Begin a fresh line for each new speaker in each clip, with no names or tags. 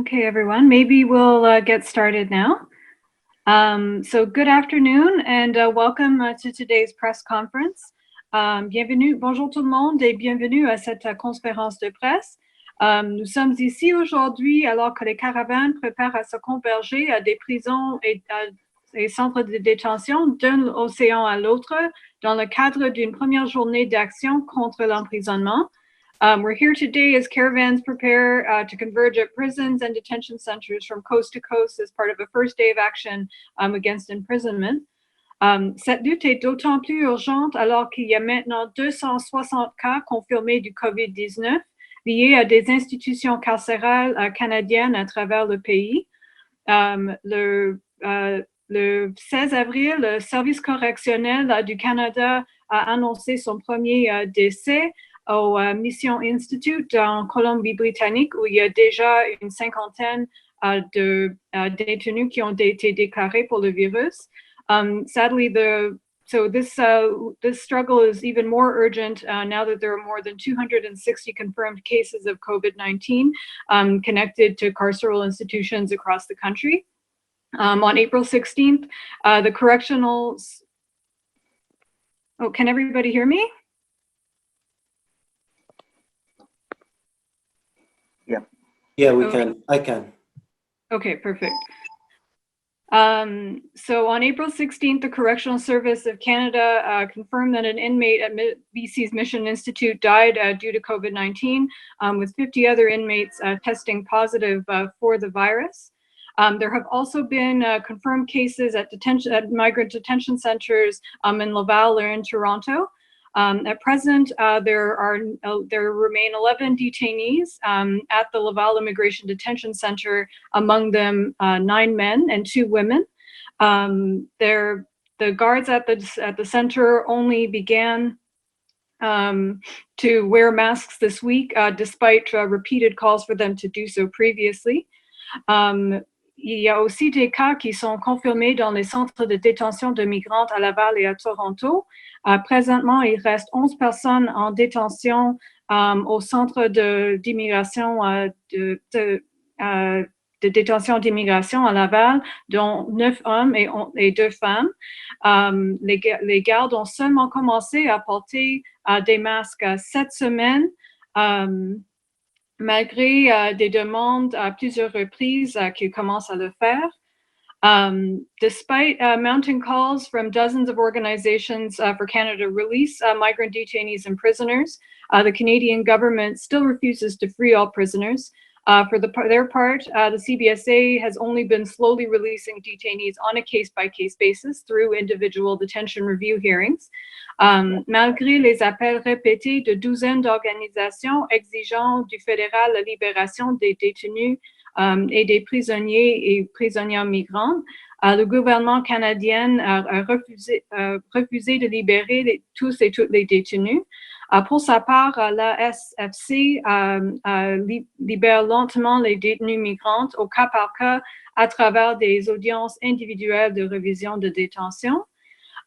Okay, everyone, maybe we'll get started now. So good afternoon and welcome to today's press conference. Bienvenue, bonjour tout le monde et bienvenue à cette conférence de presse. Nous sommes ici aujourd'hui alors que les Caravans préparent à se converger à des prisons et centres de détention d'un océan à l'autre dans le cadre d'une première journée d'action contre l'emprisonnement. We're here today as Caravans prepare to converge at prisons and detention centers from coast to coast as part of a first day of action against imprisonment. Cette lutte est d'autant plus urgente alors qu'il y a maintenant 260 cas confirmés du COVID-19 liés à des institutions carcérales canadiennes à travers le pays. Le 16 avril, le Service correctionnel du Canada a annoncé son premier décès au Mission Institute en Colombie-Britannique, où il y a déjà une cinquantaine de détenus qui ont été déclarés pour le virus. Sadly, this struggle is even more urgent now that there are more than 260 confirmed cases of COVID-19 connected to carceral institutions across the country. On April 16th, the correctionals... Oh, can everybody hear me?
Yeah, we can. I can.
Okay, perfect. So on April 16th, the Correctional Service of Canada confirmed that an inmate at BC's Mission Institute died due to COVID-19, with 50 other inmates testing positive for the virus. There have also been confirmed cases at migrant detention centers in Laval or in Toronto. At present, there remain 11 detainees at the Laval Immigration Detention Centre, among them 9 men and 2 women. The guards at the center only began to wear masks this week, despite repeated calls for them to do so previously. Il y a aussi des cas qui sont confirmés dans les centres de détention de migrants à Laval et à Toronto. Présentement, il reste 11 personnes en détention au centre d'immigration de détention d'immigration à Laval, dont 9 hommes et 2 femmes. Les gardes ont seulement commencé à porter des masques cette semaine. Malgré des demandes à plusieurs reprises qu'ils commencent à le faire. Despite mounting calls from dozens of organizations for Canada to release migrant detainees and prisoners, the Canadian government still refuses to free all prisoners. For their part, the CBSA has only been slowly releasing detainees on a case-by-case basis through individual detention review hearings. Malgré les appels répétés de douzaines d'organisations exigeant du fédéral la libération des détenus et des prisonniers et prisonnières migrants, le gouvernement canadien a refusé de libérer tous et toutes les détenus. Pour sa part, la SFC libère lentement les détenus migrants au cas par cas à travers des audiences individuelles de révision de détention.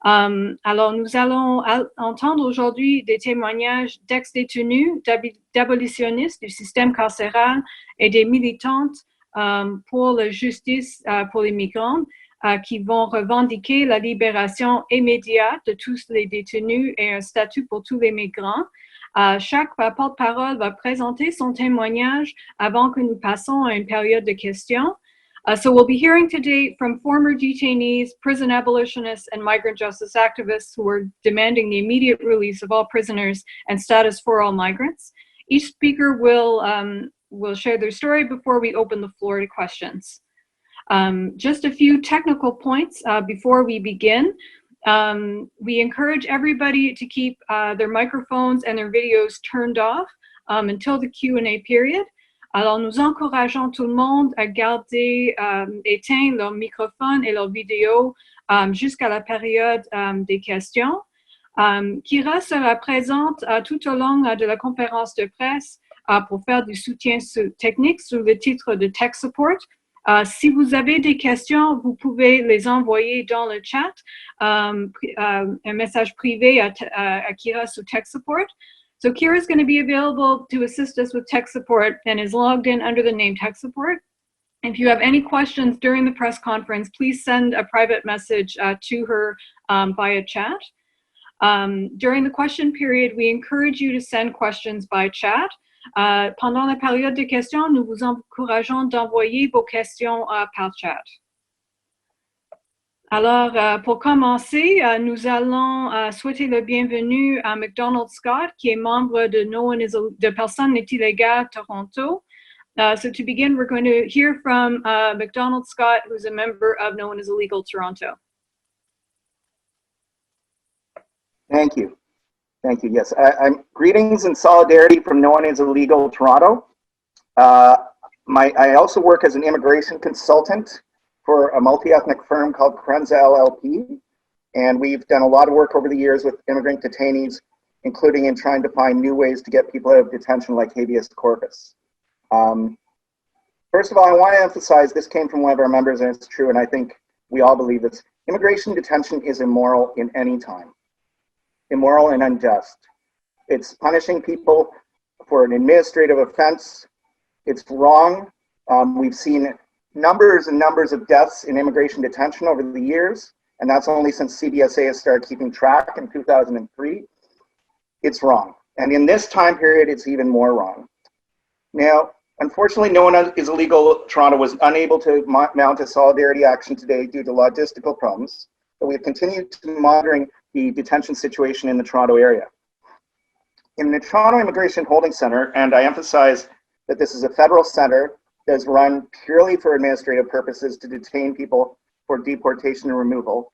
Alors, nous allons entendre aujourd'hui des témoignages d'ex-détenus, d'abolitionnistes du système carcéral et des militantes pour la justice pour les migrants qui vont revendiquer la libération immédiate de tous les détenus et un statut pour tous les migrants. Chaque porte-parole va présenter son témoignage avant que nous passions à une période de questions. So we'll be hearing today from former detainees, prison abolitionists, and migrant justice activists who are demanding the immediate release of all prisoners and status for all migrants. Each speaker will share their story before we open the floor to questions. Just a few technical points before we begin. We encourage everybody to keep their microphones and their videos turned off until the Q&A period. Alors, nous encourageons tout le monde à garder éteint leur microphone et leur vidéo jusqu'à la période des questions. Kira sera présente tout au long de la conférence de presse pour faire du soutien technique sous le titre de Tech Support. Si vous avez des questions, vous pouvez les envoyer dans le chat, un message privé à Kira sous Tech Support. So Kira is going to be available to assist us with tech support and is logged in under the name Tech Support. If you have any questions during the press conference, please send a private message to her via chat. During the question period, we encourage you to send questions by chat. Pendant la période de questions, nous vous encourageons d'envoyer vos questions par chat. Alors, pour commencer, nous allons souhaiter le bienvenue à Macdonald Scott, qui est membre de Personnes illégales Toronto. So to begin, we're going to hear from Macdonald Scott, who's a member of No One is Illegal Toronto.
Thank you. Thank you. Yes, I'm greetings and solidarity from No One is Illegal Toronto. I also work as an immigration consultant for a multi-ethnic firm called Caravans LLP, and we've done a lot of work over the years with immigrant detainees, including in trying to find new ways to get people out of detention like habeas corpus. First of all, I want to emphasize this came from one of our members, and it's true, and I think we all believe this. Immigration detention is immoral in any time. Immoral and unjust. It's punishing people for an administrative offense. It's wrong. We've seen numbers and numbers of deaths in immigration detention over the years, and that's only since CBSA has started keeping track in 2003. It's wrong. And in this time period, it's even more wrong. Now, unfortunately, No One is Illegal Toronto was unable to mount a solidarity action today due to logistical problems, but we've continued to monitoring the detention situation in the Toronto area. In the Toronto Immigration Holding Centre, and I emphasize that this is a federal centre that is run purely for administrative purposes to detain people for deportation and removal.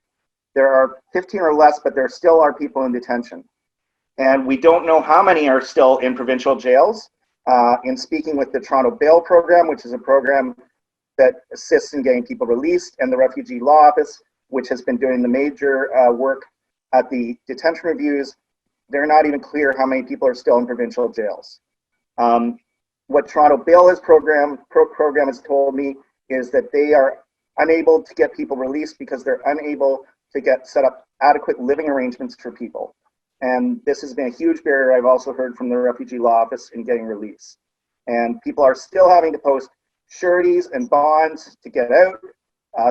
There are 15 or less, but there still are people in detention. And we don't know how many are still in provincial jails. In speaking with the Toronto Bail Program, which is a program that assists in getting people released, and the Refugee Law Office, which has been doing the major work at the detention reviews, they're not even clear how many people are still in provincial jails. What Toronto Bail program has told me is that they are unable to get people released because they're unable to set up adequate living arrangements for people. And this has been a huge barrier I've also heard from the Refugee Law Office in getting release. And people are still having to post sureties and bonds to get out.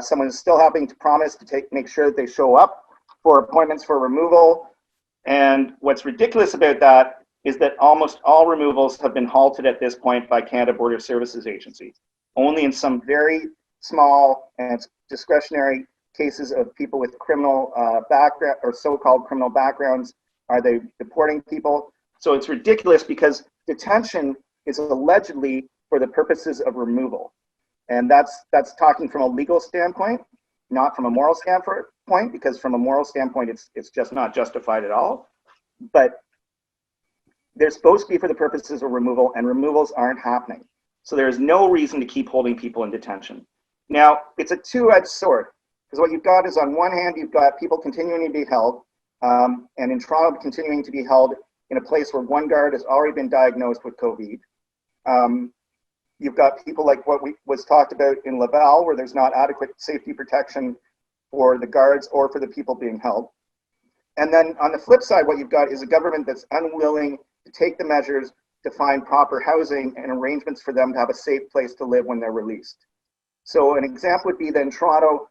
Someone is still having to promise to make sure that they show up for appointments for removal. And what's ridiculous about that is that almost all removals have been halted at this point by Canada Border Services Agency. Only in some very small and discretionary cases of people with criminal background or so-called criminal backgrounds are they deporting people. So it's ridiculous because detention is allegedly for the purposes of removal. And that's talking from a legal standpoint, not from a moral standpoint, because from a moral standpoint, it's just not justified at all. But they're supposed to be for the purposes of removal, and removals aren't happening. So there's no reason to keep holding people in detention. Now, it's a two-edged sword, because what you've got is on one hand, you've got people continuing to be held, and in Toronto continuing to be held in a place where one guard has already been diagnosed with COVID. You've got people like what was talked about in Laval, where there's not adequate safety protection for the guards or for the people being held. And then on the flip side, what you've got is a government that's unwilling to take the measures to find proper housing and arrangements for them to have a safe place to live when they're released. So an example would be that in Toronto,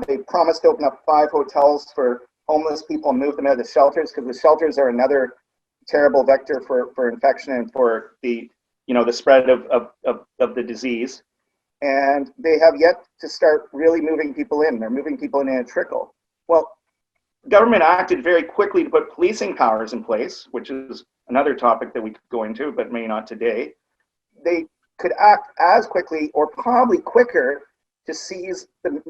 they promised to open up 5 hotels for homeless people and move them out of the shelters, because the shelters are another terrible vector for infection and for the spread of the disease. And they have yet to start really moving people in. They're moving people in a trickle. Well, government acted very quickly to put policing powers in place, which is another topic that we could go into, but may not today. They could act as quickly or probably quicker to seize the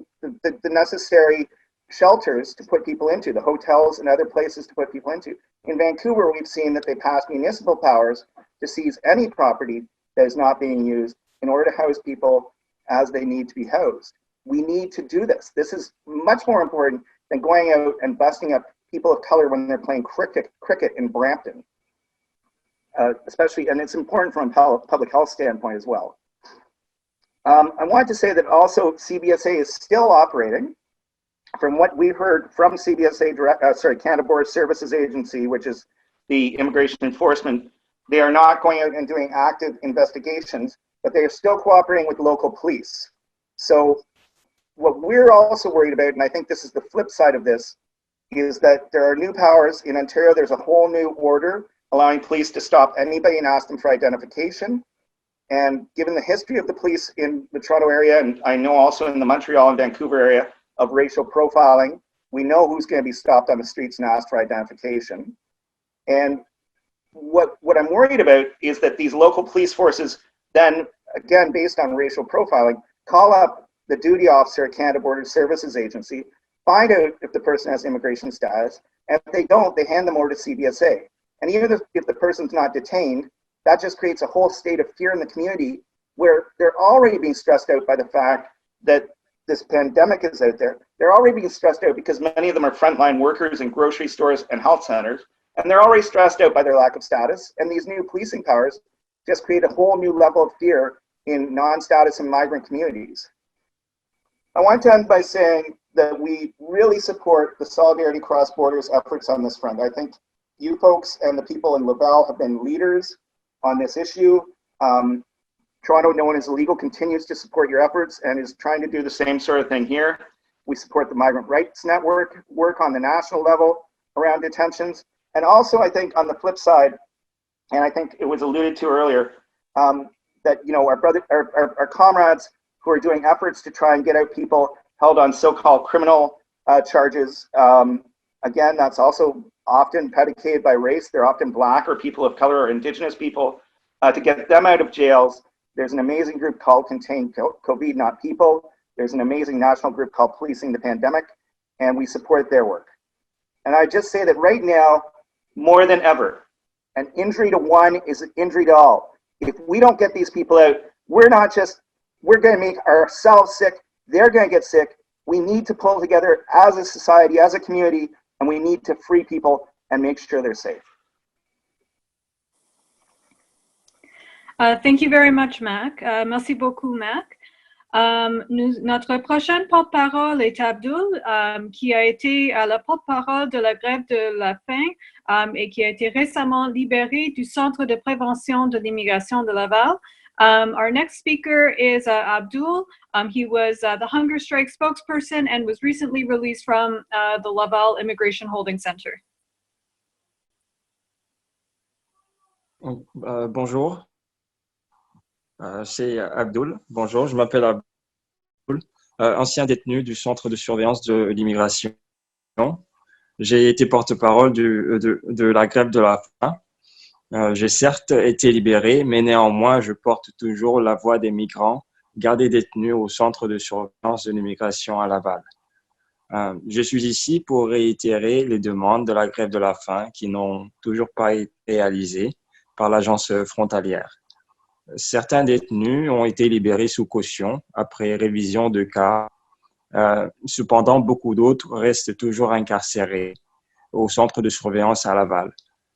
necessary shelters to put people into, the hotels and other places to put people into. In Vancouver, we've seen that they passed municipal powers to seize any property that is not being used in order to house people as they need to be housed. We need to do this. This is much more important than going out and busting up people of color when they're playing cricket in Brampton. Especially, and it's important from a public health standpoint as well. I wanted to say that also CBSA is still operating. From what we heard from CBSA, Canada Border Services Agency, which is the immigration enforcement, they are not going out and doing active investigations, but they are still cooperating with local police. So what we're also worried about, and I think this is the flip side of this, is that there are new powers in Ontario. There's a whole new order allowing police to stop anybody and ask them for identification. And given the history of the police in the Toronto area, and I know also in the Montreal and Vancouver area of racial profiling, we know who's going to be stopped on the streets and asked for identification. And what I'm worried about is that these local police forces then, again, based on racial profiling, call up the duty officer at Canada Border Services Agency, find out if the person has immigration status, and if they don't, they hand them over to CBSA. And even if the person's not detained, that just creates a whole state of fear in the community where they're already being stressed out by the fact that this pandemic is out there. They're already being stressed out because many of them are frontline workers in grocery stores and health centers, and they're already stressed out by their lack of status. And these new policing powers just create a whole new level of fear in non-status and migrant communities. I want to end by saying that we really support the Solidarity Cross Borders efforts on this front. I think you folks and the people in Laval have been leaders on this issue. Toronto, known as Illegal, continues to support your efforts and is trying to do the same sort of thing here. We support the Migrant Rights Network work on the national level around detentions. And also, I think on the flip side, and I think it was alluded to earlier, that our comrades who are doing efforts to try and get out people held on so-called criminal charges. Again, that's also often predicated by race. They're often Black or people of color or Indigenous people. To get them out of jails, there's an amazing group called Contain COVID Not People. There's an amazing national group called Policing the Pandemic, and we support their work. And I just say that right now, more than ever, an injury to one is an injury to all. If we don't get these people out, we're going to make ourselves sick. They're going to get sick. We need to pull together as a society, as a community, and we need to free people and make sure they're safe.
Thank you very much, Mac. Merci beaucoup, Mac. Notre prochaine porte-parole est Abdoul, qui a été la porte-parole de la grève de la faim et qui a été récemment libéré du Centre de prévention de l'immigration de Laval. Our next speaker is Abdoul. He was the hunger strike spokesperson and was recently released from the Laval Immigration Holding Centre.
Bonjour. C'est Abdoul. Bonjour, je m'appelle Abdoul, ancien détenu du Centre de surveillance de l'immigration. J'ai été porte-parole de la grève de la faim. J'ai certes été libéré, mais néanmoins, je porte toujours la voix des migrants gardés détenus au Centre de surveillance de l'immigration à Laval. Je suis ici pour réitérer les demandes de la grève de la faim qui n'ont toujours pas été réalisées par l'agence frontalière. Certains détenus ont été libérés sous caution après révision de cas. Cependant, beaucoup d'autres restent toujours incarcérés au centre de surveillance à Laval,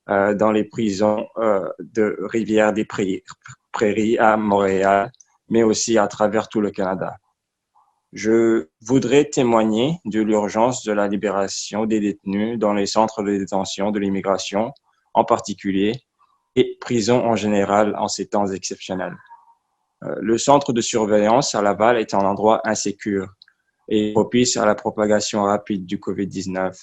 dans les prisons de Rivière-des-Prairies à Montréal, mais aussi à travers tout le Canada. Je voudrais témoigner de l'urgence de la libération des détenus dans les centres de détention de l'immigration, en particulier, et prison en général en ces temps exceptionnels. Le centre de surveillance à Laval est un endroit insécure et propice à la propagation rapide du COVID-19.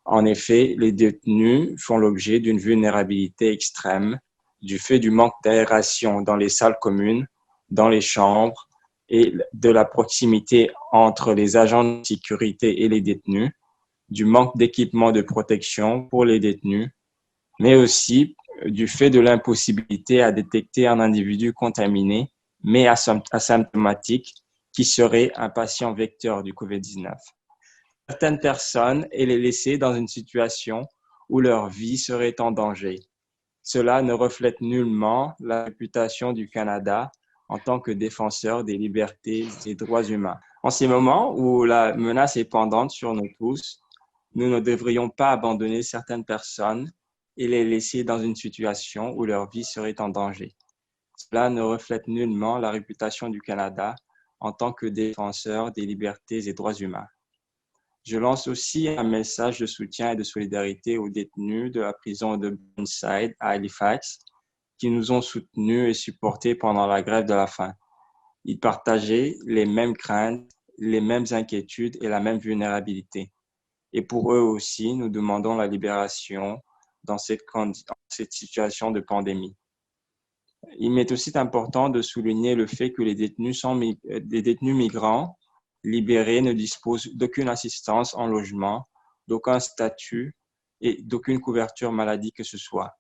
En effet, les détenus font l'objet d'une vulnérabilité extrême du fait du manque d'aération dans les salles communes, dans les chambres et de la proximité entre les agents de sécurité et les détenus, du manque d'équipement de protection pour les détenus, mais aussi du fait de l'impossibilité à détecter un individu contaminé, mais asymptomatique, qui serait un patient vecteur du COVID-19. Certaines personnes sont laissées dans une situation où leur vie serait en danger. Cela ne reflète nullement la réputation du Canada en tant que défenseur des libertés et droits humains. En ces moments où la menace est pendante sur nous tous, nous ne devrions pas abandonner certaines personnes et les laisser dans une situation où leur vie serait en danger. Cela ne reflète nullement la réputation du Canada en tant que défenseur des libertés et droits humains. Je lance aussi un message de soutien et de solidarité aux détenus de la prison de Burnside à Halifax qui nous ont soutenus et supportés pendant la grève de la faim. Ils partageaient les mêmes craintes, les mêmes inquiétudes et la même vulnérabilité. Et pour eux aussi, nous demandons la libération dans cette situation de pandémie. Il m'est aussi important de souligner le fait que les détenus migrants libérés ne disposent d'aucune assistance en logement, d'aucun statut et d'aucune couverture maladie que ce soit.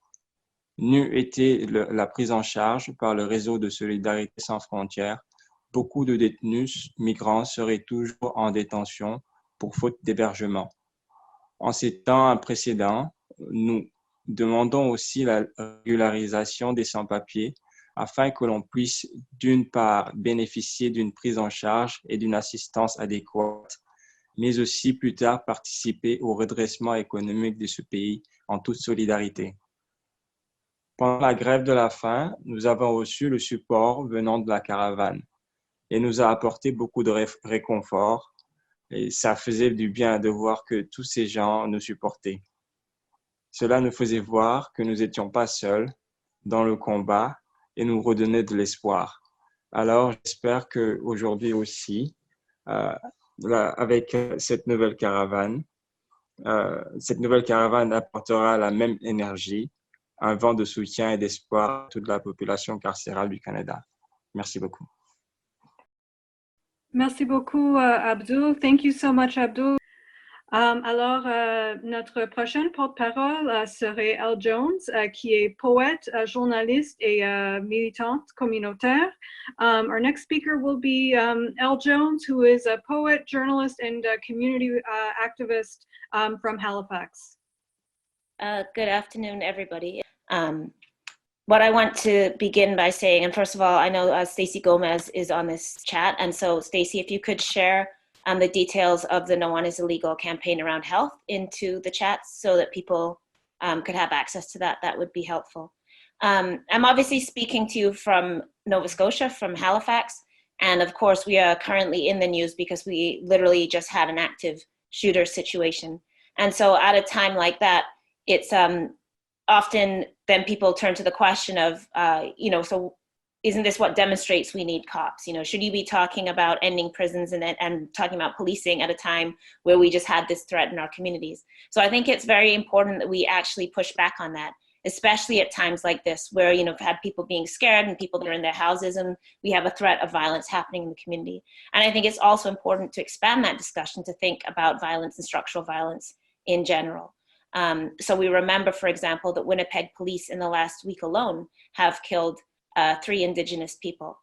N'eût été la prise en charge par le réseau de solidarité sans frontières, beaucoup de détenus migrants seraient toujours en détention pour faute d'hébergement. En ces temps précédents, nous demandons aussi la régularisation des sans-papiers afin que l'on puisse, d'une part, bénéficier d'une prise en charge et d'une assistance adéquate, mais aussi plus tard participer au redressement économique de ce pays en toute solidarité. Pendant la grève de la faim, nous avons reçu le support venant de la Caravane et nous a apporté beaucoup de réconfort. Et ça faisait du bien de voir que tous ces gens nous supportaient. Cela nous faisait voir que nous n'étions pas seuls dans le combat et nous redonnait de l'espoir. Alors, j'espère qu'aujourd'hui aussi, avec cette nouvelle caravane apportera la même énergie, un vent de soutien et d'espoir à toute la population carcérale du Canada. Merci beaucoup.
Merci beaucoup, Abdoul. Thank you so much, Abdoul. Alors, notre prochaine porte-parole serait Elle Jones, qui est poète, journaliste et militante communautaire. Our next speaker will be Elle Jones, who is a poet, journalist, and community activist from Halifax.
Good afternoon, everybody. What I want to begin by saying, and first of all, I know Stacey Gomez is on this chat, and so Stacey, if you could share the details of the No One is Illegal campaign around health into the chat so that people could have access to that, that would be helpful. I'm obviously speaking to you from Nova Scotia, from Halifax, and of course we are currently in the news because we literally just had an active shooter situation. And so at a time like that, it's often then people turn to the question of, so isn't this what demonstrates we need cops? Should you be talking about ending prisons and talking about policing at a time where we just had this threat in our communities? So I think it's very important that we actually push back on that, especially at times like this, where, we've had people being scared and people that are in their houses, and we have a threat of violence happening in the community. And I think it's also important to expand that discussion to think about violence and structural violence in general. So we remember, for example, that Winnipeg police in the last week alone have killed 3 Indigenous people,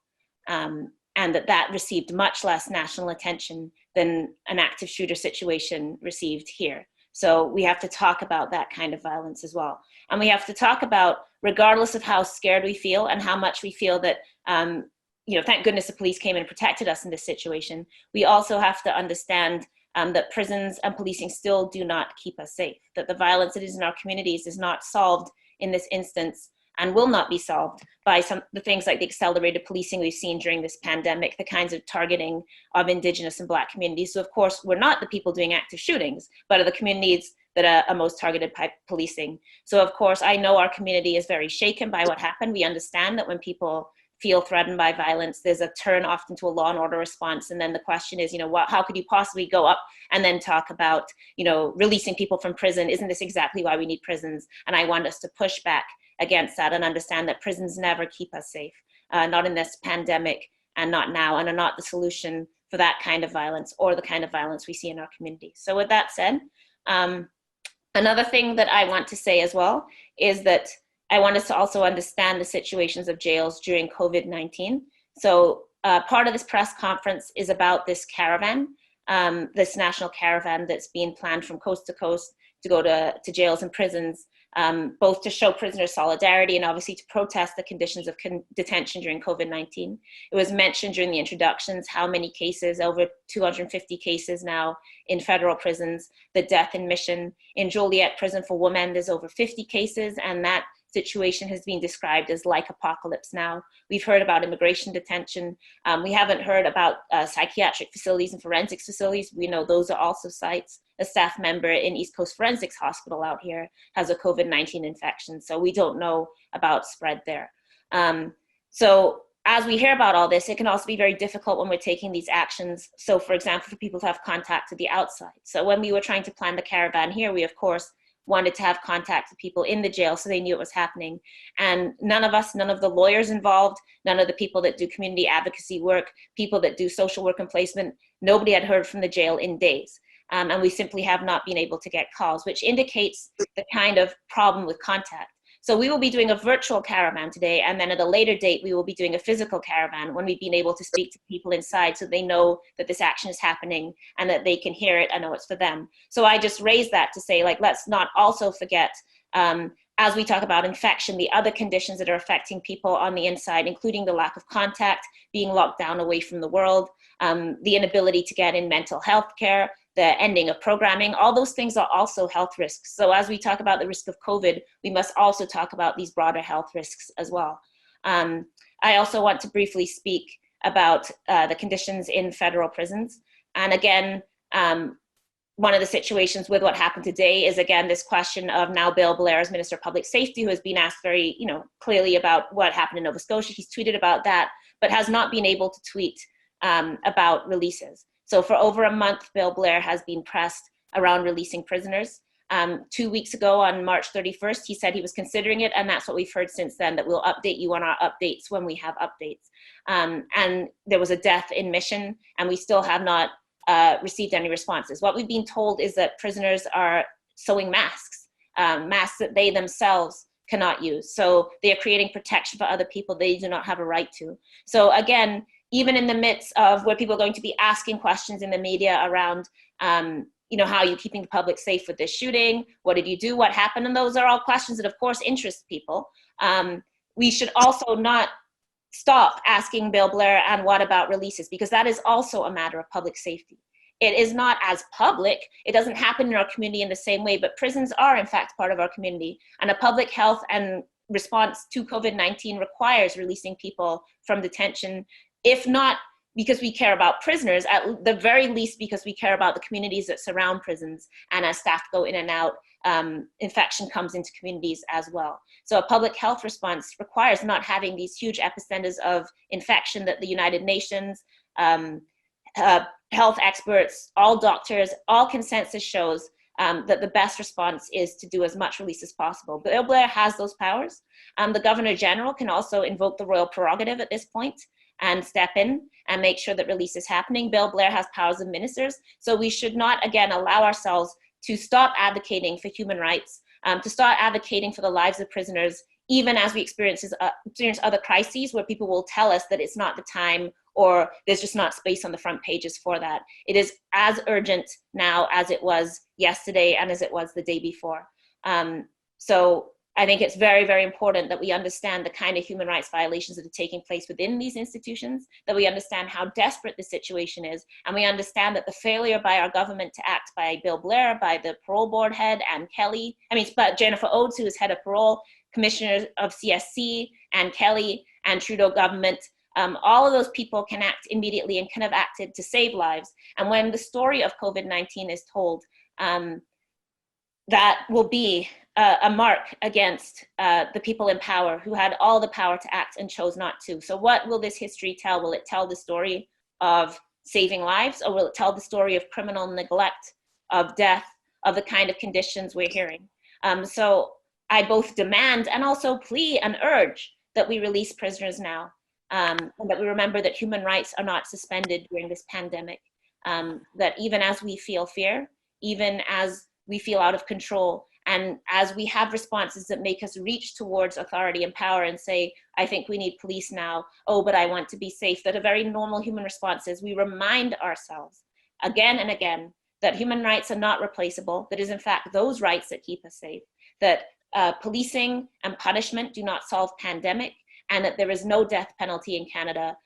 and that received much less national attention than an active shooter situation received here. So we have to talk about that kind of violence as well. And we have to talk about, regardless of how scared we feel and how much we feel that, thank goodness the police came and protected us in this situation, we also have to understand that prisons and policing still do not keep us safe, that the violence that is in our communities is not solved in this instance and will not be solved by the things like the accelerated policing we've seen during this pandemic, the kinds of targeting of Indigenous and Black communities. So of course, we're not the people doing active shootings, but are the communities that are most targeted by policing. So of course, I know our community is very shaken by what happened. We understand that when people feel threatened by violence, there's a turn often to a law and order response. And then the question is, how could you possibly go up and then talk about, releasing people from prison? Isn't this exactly why we need prisons? And I want us to push back against that and understand that prisons never keep us safe, not in this pandemic and not now, and are not the solution for that kind of violence or the kind of violence we see in our community. So with that said, another thing that I want to say as well is that I want us to also understand the situations of jails during COVID-19. So part of this press conference is about this caravan, this national caravan that's being planned from coast to coast to go to jails and prisons, both to show prisoner solidarity and obviously to protest the conditions of detention during COVID-19. It was mentioned during the introductions how many cases, over 250 cases now in federal prisons, the death in Mission. In Joliet Prison for Women, there's over 50 cases, and that situation has been described as like apocalypse now. We've heard about immigration detention. We haven't heard about psychiatric facilities and forensics facilities. We know those are also sites. A staff member in East Coast Forensics Hospital out here has a COVID-19 infection, so we don't know about spread there. So as we hear about all this, it can also be very difficult when we're taking these actions. So for example, for people to have contact to the outside. So when we were trying to plan the caravan here, we of course wanted to have contact with people in the jail so they knew it was happening. And none of us, none of the lawyers involved, none of the people that do community advocacy work, people that do social work and placement, nobody had heard from the jail in days. And we simply have not been able to get calls, which indicates the kind of problem with contact. So we will be doing a virtual caravan today, and then at a later date, we will be doing a physical caravan when we've been able to speak to people inside so they know that this action is happening and that they can hear it and know it's for them. So I just raised that to say, like, let's not also forget, as we talk about infection, the other conditions that are affecting people on the inside, including the lack of contact, being locked down away from the world, the inability to get in mental health care, the ending of programming, all those things are also health risks. So as we talk about the risk of COVID, we must also talk about these broader health risks as well. I also want to briefly speak about the conditions in federal prisons. And again, one of the situations with what happened today is, again, this question of now Bill Blair as Minister of Public Safety, who has been asked very clearly about what happened in Nova Scotia. He's tweeted about that, but has not been able to tweet about releases. So for over a month, Bill Blair has been pressed around releasing prisoners. 2 weeks ago on March 31st, he said he was considering it, and that's what we've heard since then, that we'll update you on our updates when we have updates. And there was a death in Mission, and we still have not received any responses. What we've been told is that prisoners are sewing masks, masks that they themselves cannot use. So they are creating protection for other people they do not have a right to. So again, even in the midst of where people are going to be asking questions in the media around, how are you keeping the public safe with this shooting? What did you do? What happened? And those are all questions that, of course, interest people. We should also not stop asking Bill Blair, and what about releases? Because that is also a matter of public safety. It is not as public. It doesn't happen in our community in the same way, but prisons are, in fact, part of our community. And a public health and response to COVID-19 requires releasing people from detention, if not because we care about prisoners, at the very least because we care about the communities that surround prisons. And as staff go in and out, infection comes into communities as well. So a public health response requires not having these huge epicenters of infection that the United Nations, health experts, all doctors, all consensus shows that the best response is to do as much release as possible. Bill Blair has those powers. The Governor General can also invoke the royal prerogative at this point and step in and make sure that release is happening. Bill Blair has powers of ministers. So we should not, again, allow ourselves to stop advocating for human rights, to start advocating for the lives of prisoners, even as we experience other crises where people will tell us that it's not the time or there's just not space on the front pages for that. It is as urgent now as it was yesterday and as it was the day before. So I think it's very, very important that we understand the kind of human rights violations that are taking place within these institutions, that we understand how desperate the situation is, and we understand that the failure by our government to act, by Bill Blair, by the parole board head, and but Jennifer Oates, who is head of parole, commissioner of CSC, and Kelly, and Trudeau government, all of those people can act immediately and can have acted to save lives. And when the story of COVID-19 is told, that will be a mark against the people in power who had all the power to act and chose not to. So what will this history tell? Will it tell the story of saving lives, or will it tell the story of criminal neglect, of death, of the kind of conditions we're hearing? So I both demand and also plea and urge that we release prisoners now, and that we remember that human rights are not suspended during this pandemic, that even as we feel fear, even as we feel out of control, and as we have responses that make us reach towards authority and power and say, I think we need police now, oh, but I want to be safe, that a very normal human response is we remind ourselves again and again that human rights are not replaceable, that is in fact those rights that keep us safe, that policing and punishment do not solve pandemic, and that there is no death penalty in Canada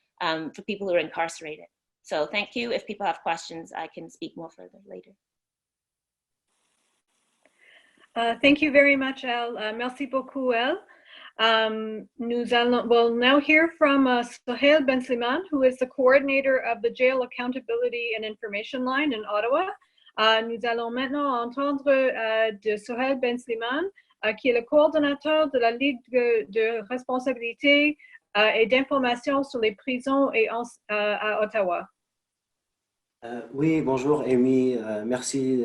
for people who are incarcerated. So thank you. If people have questions, I can speak more further later.
Thank you very much, Elle. Merci beaucoup, Elle. We'll now hear from Souheil Benslimane, who is the coordinator of the Jail Accountability and Information Line in Ottawa. Nous allons maintenant entendre de Souheil Benslimane, qui est le coordonnateur de la Ligue de responsabilité et d'informations sur les prisons et à Ottawa.
Oui, bonjour Amy, merci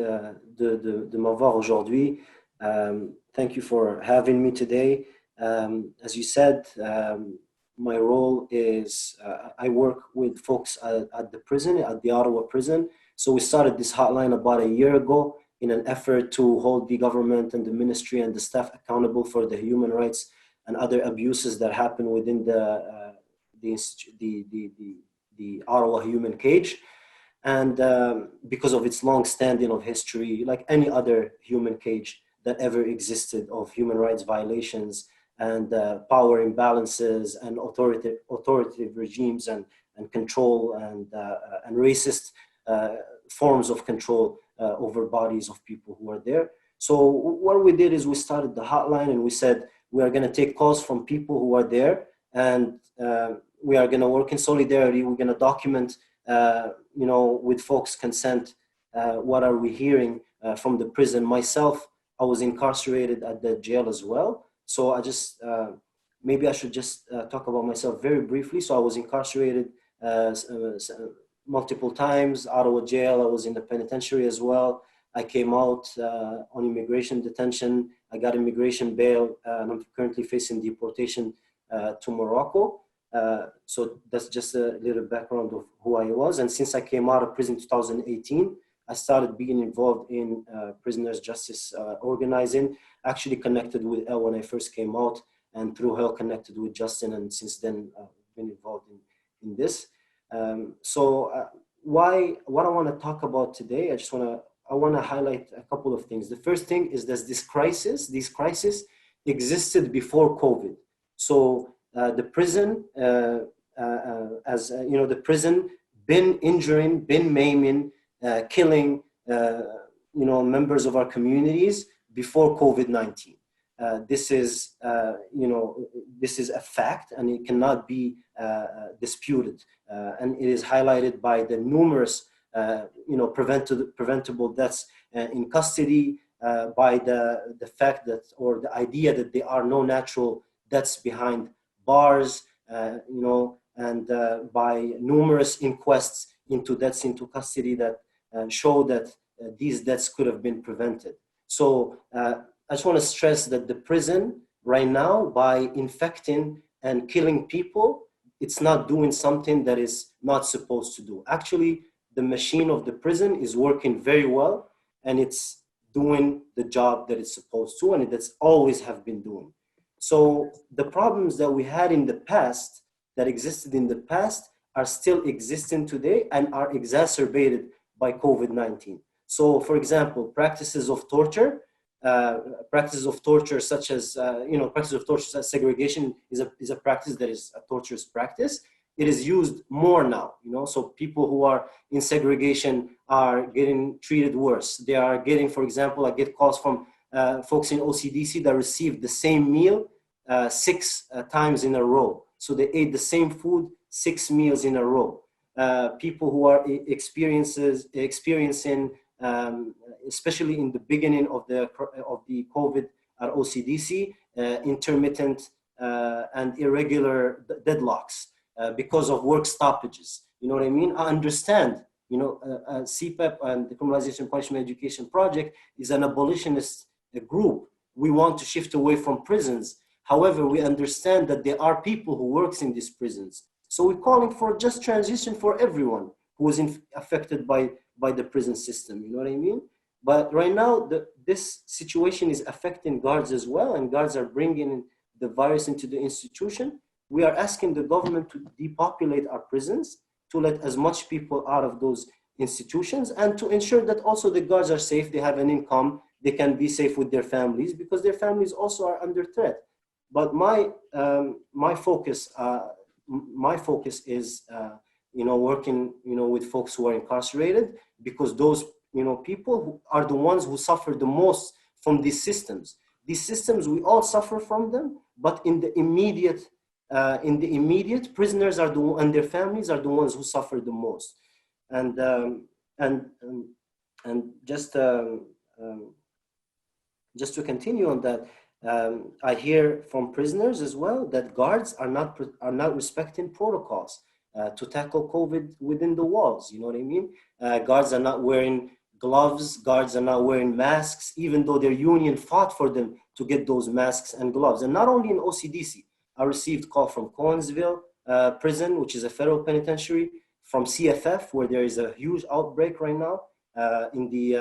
de m'avoir aujourd'hui. Thank you for having me today. As you said, my role is I work with folks at the prison, at the Ottawa prison. So we started this hotline about a year ago in an effort to hold the government and the ministry and the staff accountable for the human rights and other abuses that happen within the Ottawa human cage. And because of its long standing of history, like any other human cage that ever existed, of human rights violations and power imbalances and authoritative regimes and control and racist forms of control over bodies of people who are there. So what we did is we started the hotline and we said, we are going to take calls from people who are there, and we are going to work in solidarity. We're going to document with folks' consent, what are we hearing from the prison. Myself, I was incarcerated at the jail as well. So I just, maybe I should just talk about myself very briefly. So I was incarcerated multiple times, Ottawa jail. I was in the penitentiary as well. I came out on immigration detention. I got immigration bail, and I'm currently facing deportation to Morocco. So that's just a little background of who I was. And since I came out of prison in 2018, I started being involved in prisoners' justice organizing, actually connected with Elle when I first came out, and through her connected with Justin, and since then I've been involved in this. What I want to talk about today, I want to highlight a couple of things. The first thing is that this crisis existed before COVID. So the prison, the prison been injuring, been maiming, killing, members of our communities before COVID-19. This is a fact, and it cannot be disputed. And it is highlighted by the numerous, preventable deaths in custody, by the fact that, or the idea that there are no natural deaths behind bars, and by numerous inquests into deaths into custody that show that these deaths could have been prevented. So I just want to stress that the prison right now, by infecting and killing people, it's not doing something that is not supposed to do. Actually, the machine of the prison is working very well, and it's doing the job that it's supposed to, and that's always have been doing. So the problems that we had in the past, that existed in the past, are still existing today and are exacerbated by COVID-19. So, for example, practices of torture such as segregation is a practice that is a torturous practice. It is used more now, so people who are in segregation are getting treated worse. They are getting, for example, I get calls from folks in OCDC that received the same meal 6 times in a row. So they ate the same food 6 meals in a row. People who are experiencing, especially in the beginning of the COVID at OCDC, intermittent and irregular deadlocks because of work stoppages. You know what I mean? I understand, CPEP and the Criminalization Punishment Education Project is an abolitionist group. We want to shift away from prisons. However, we understand that there are people who works in these prisons. So we're calling for just transition for everyone who is affected by the prison system, you know what I mean? But right now, this situation is affecting guards as well, and guards are bringing the virus into the institution. We are asking the government to depopulate our prisons, to let as much people out of those institutions, and to ensure that also the guards are safe, they have an income, they can be safe with their families, because their families also are under threat. But my focus is working with folks who are incarcerated, because those people who are the ones who suffer the most from these systems. These systems, we all suffer from them, but in the immediate, prisoners are and their families are the ones who suffer the most. And just to continue on that, I hear from prisoners as well that guards are not respecting protocols to tackle COVID within the walls. You know what I mean? Guards are not wearing gloves. Guards are not wearing masks, even though their union fought for them to get those masks and gloves. And not only in OCDC, I received call from Cowansville prison, which is a federal penitentiary, from CFF, where there is a huge outbreak right now in the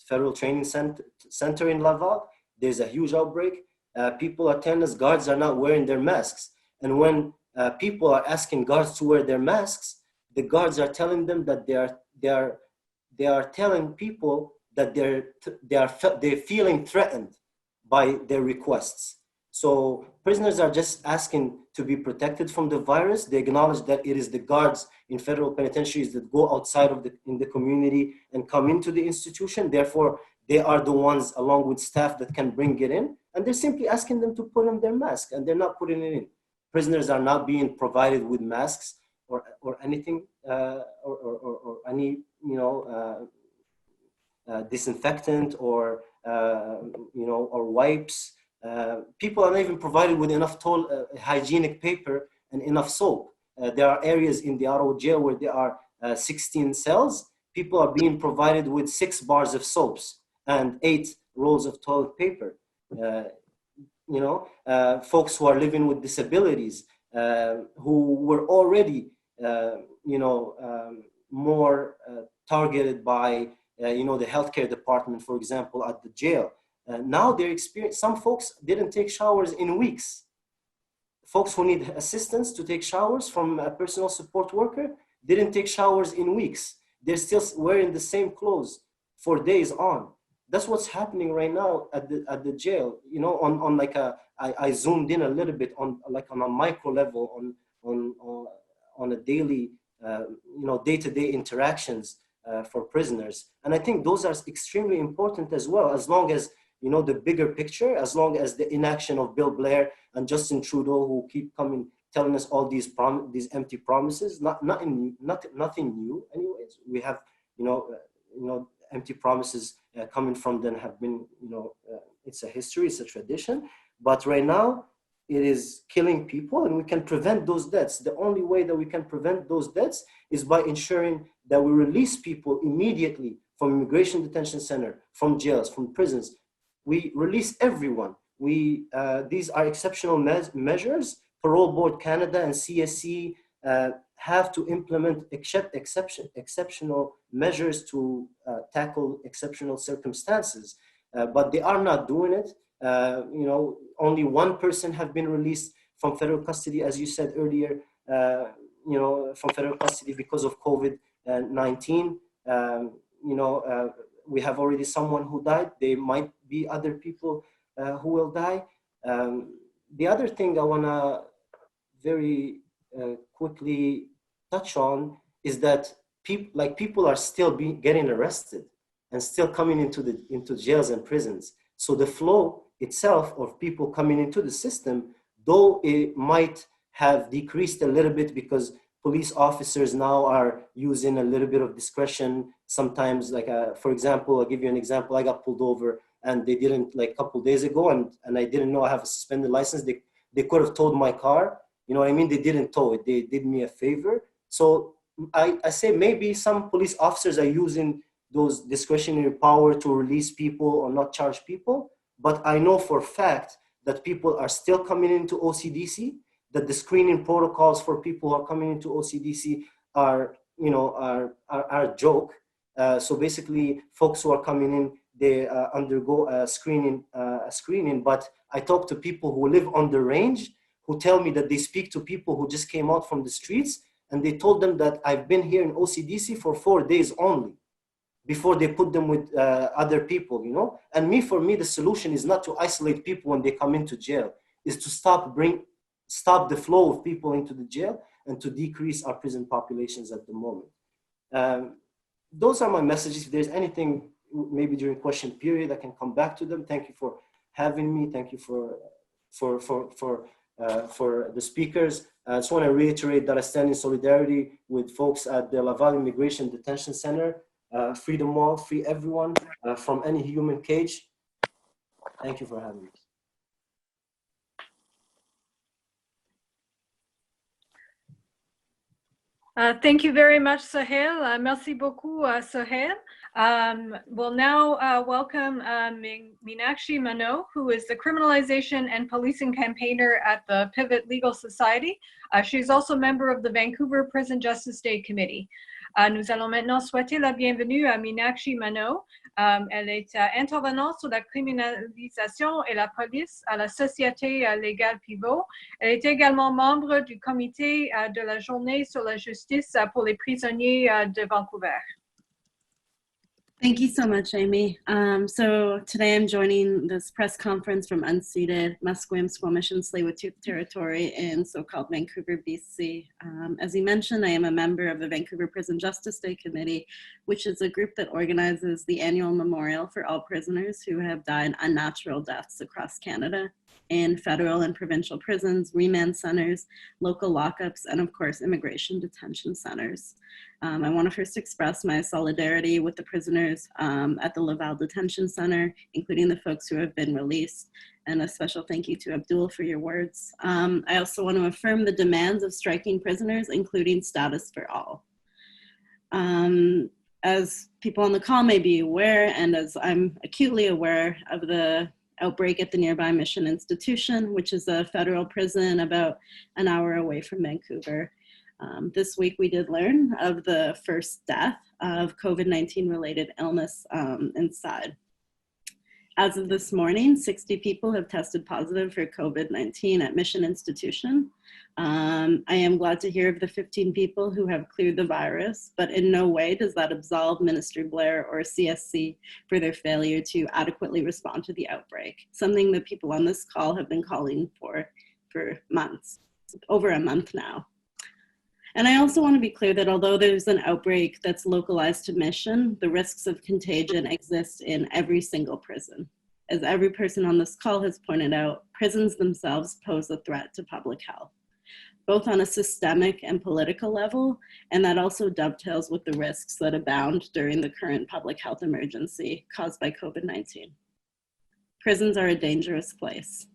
federal training center in Laval. There's a huge outbreak. People are telling us guards are not wearing their masks. And when people are asking guards to wear their masks, the guards are telling them that they are telling people that they're feeling threatened by their requests. So prisoners are just asking to be protected from the virus. They acknowledge that it is the guards in federal penitentiaries that go outside of in the community and come into the institution. Therefore, they are the ones, along with staff, that can bring it in. And they're simply asking them to put on their mask, and they're not putting it in. Prisoners are not being provided with masks or anything, or any, disinfectant or, or wipes. People are not even provided with enough hygienic paper and enough soap. There are areas in the Ottawa jail where there are 16 cells. People are being provided with 6 bars of soaps and 8 rolls of toilet paper. Folks who are living with disabilities, who were already, more targeted by, the healthcare department, for example, at the jail. Now they're experiencing, some folks didn't take showers in weeks. Folks who need assistance to take showers from a personal support worker didn't take showers in weeks. They're still wearing the same clothes for days on. That's what's happening right now at the jail. On like I zoomed in a little bit on a micro level on a daily, day-to-day interactions for prisoners. And I think those are extremely important as well, as long as the bigger picture, as long as the inaction of Bill Blair and Justin Trudeau, who keep telling us all these empty promises, nothing new. Anyways, we have empty promises coming from them have been it's a history, it's a tradition. But right now, it is killing people, and we can prevent those deaths. The only way that we can prevent those deaths is by ensuring that we release people immediately from immigration detention center, from jails, from prisons. We release everyone. These are exceptional measures. Parole Board Canada and CSC have to implement exceptional measures to tackle exceptional circumstances, but they are not doing it. Only one person have been released from federal custody, as you said earlier, from federal custody because of COVID-19. We have already someone who died. There might be other people who will die. The other thing I want to very quickly touch on is that people are still getting arrested and still coming into jails and prisons. So the flow itself of people coming into the system, though it might have decreased a little bit because police officers now are using a little bit of discretion. Sometimes, for example, I'll give you an example. I got pulled over and they didn't, a couple of days ago, and I didn't know I have a suspended license. They could have towed my car. You know what I mean? They didn't tow it. They did me a favor. So I say maybe some police officers are using those discretionary power to release people or not charge people. But I know for a fact that people are still coming into OCDC, that the screening protocols for people who are coming into OCDC are a joke. So basically, folks who are coming in, they undergo a screening. But I talk to people who live on the range, who tell me that they speak to people who just came out from the streets, and they told them that I've been here in OCDC for 4 days only before they put them with other people, And for me, the solution is not to isolate people when they come into jail, is to stop the flow of people into the jail and to decrease our prison populations at the moment. Those are my messages. If there's anything, maybe during question period, I can come back to them. Thank you for having me. Thank you for the speakers. I just want to reiterate that I stand in solidarity with folks at the Laval Immigration Detention Centre. Free them all, free everyone from any human cage. Thank you for having me.
Thank you very much, Souheil. Merci beaucoup, Souheil. We'll now welcome Meenakshi Mannoe, who is the Criminalization and Policing Campaigner at the Pivot Legal Society. She's also a member of the Vancouver Prison Justice Day Committee. Nous allons maintenant souhaiter la bienvenue à Meenakshi Mannoe. Elle est intervenante sur la criminalisation et la police à la Société légale Pivot. Elle est également membre du comité de la journée sur la justice pour les prisonniers de Vancouver.
Thank you so much, Amy. So today I'm joining this press conference from unceded Musqueam, Squamish, and Tsleil-Waututh territory in so-called Vancouver, BC. As you mentioned, I am a member of the Vancouver Prison Justice Day Committee, which is a group that organizes the annual memorial for all prisoners who have died unnatural deaths across Canada in federal and provincial prisons, remand centers, local lockups, and of course, immigration detention centers. I want to first express my solidarity with the prisoners at the Laval Detention Centre, including the folks who have been released, and a special thank you to Abdoul for your words. I also want to affirm the demands of striking prisoners, including status for all. As people on the call may be aware, and as I'm acutely aware of the outbreak at the nearby Mission Institution, which is a federal prison about an hour away from Vancouver. This week we did learn of the first death of COVID-19 related illness inside. As of this morning, 60 people have tested positive for COVID-19 at Mission Institution. I am glad to hear of the 15 people who have cleared the virus, but in no way does that absolve Minister Blair or CSC for their failure to adequately respond to the outbreak, something that people on this call have been calling for months, over a month now. And I also want to be clear that although there's an outbreak that's localized to Mission, the risks of contagion exist in every single prison. As every person on this call has pointed out, prisons themselves pose a threat to public health, both on a systemic and political level, and that also dovetails with the risks that abound during the current public health emergency caused by COVID-19. Prisons are a dangerous place.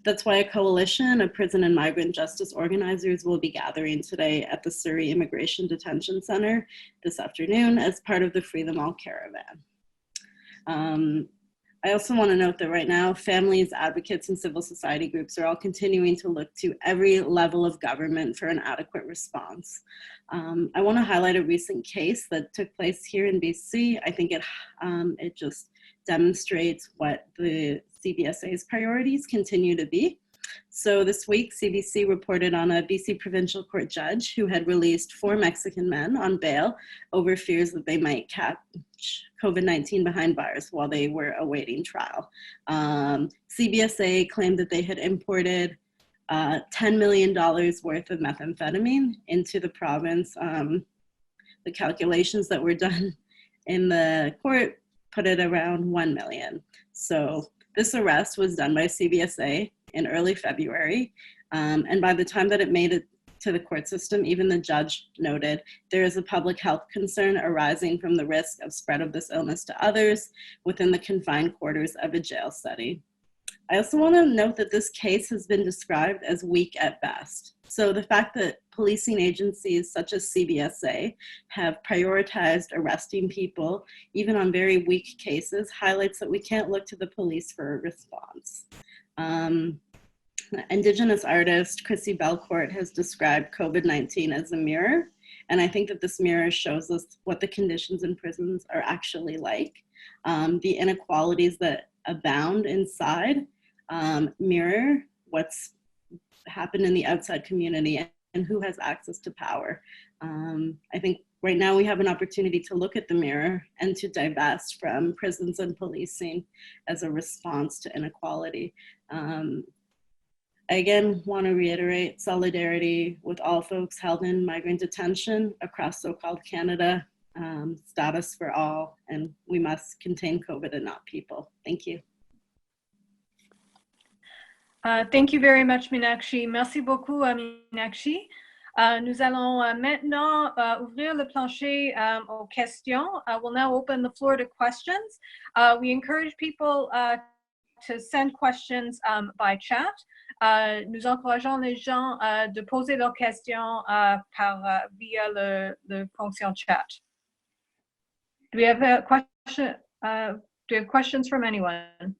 That's why a coalition of prison and migrant justice organizers will be gathering today at the Souheil Immigration Detention Centre this afternoon as part of the Free Them All Caravan. I also want to note that right now, families, advocates, and civil society groups are all continuing to look to every level of government for an adequate response. I want to highlight a recent case that took place here in BC. I think it just demonstrates what the CBSA's priorities continue to be. So this week, CBC reported on a BC provincial court judge who had released 4 Mexican men on bail over fears that they might catch COVID-19 behind bars while they were awaiting trial. CBSA claimed that they had imported $10 million worth of methamphetamine into the province. The calculations that were done in the court put it around 1 million. So this arrest was done by CBSA in early February. And by the time that it made it to the court system, even the judge noted there is a public health concern arising from the risk of spread of this illness to others within the confined quarters of a jail setting. I also want to note that this case has been described as weak at best. So the fact that policing agencies such as CBSA have prioritized arresting people, even on very weak cases, highlights that we can't look to the police for a response. Indigenous artist Chrissy Belcourt has described COVID-19 as a mirror, and I think that this mirror shows us what the conditions in prisons are actually like. The inequalities that abound inside mirror what's happened in the outside community and who has access to power. I think right now we have an opportunity to look at the mirror and to divest from prisons and policing as a response to inequality. I again want to reiterate solidarity with all folks held in migrant detention across so-called Canada, status for all, and we must contain COVID and not people. Thank you.
Thank you very much, Meenakshi. Merci beaucoup, Meenakshi. Nous allons maintenant ouvrir le plancher aux questions. We'll now open the floor to questions. We encourage people to send questions by chat. Nous encourageons les gens de poser leurs questions via le fonction chat. Do we have a question? Do we have questions from anyone?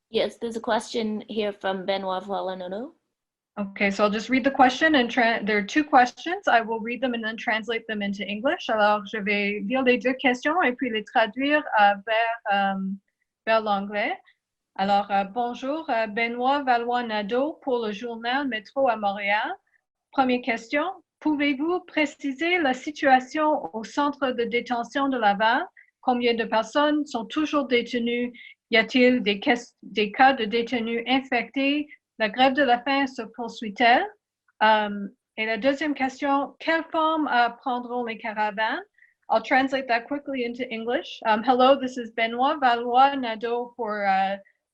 Yes, there's a question here from Benoit Valanono.
Okay, so I'll just read the question and there are two questions. I will read them and then translate them into English. Alors, je vais lire les deux questions et puis les traduire vers l'anglais. Alors, bonjour, Benoît Valois-Nadeau pour le journal Métro à Montréal. Première question, pouvez-vous préciser la situation au centre de détention de Laval? Combien de personnes sont toujours détenues? Y a-t-il des cas de détenus infectés? La grève de la faim se poursuit-elle? Et la deuxième question, quelle forme prendront les caravanes? I'll translate that quickly into English. Hello, this is Benoit Valois-Nadeau for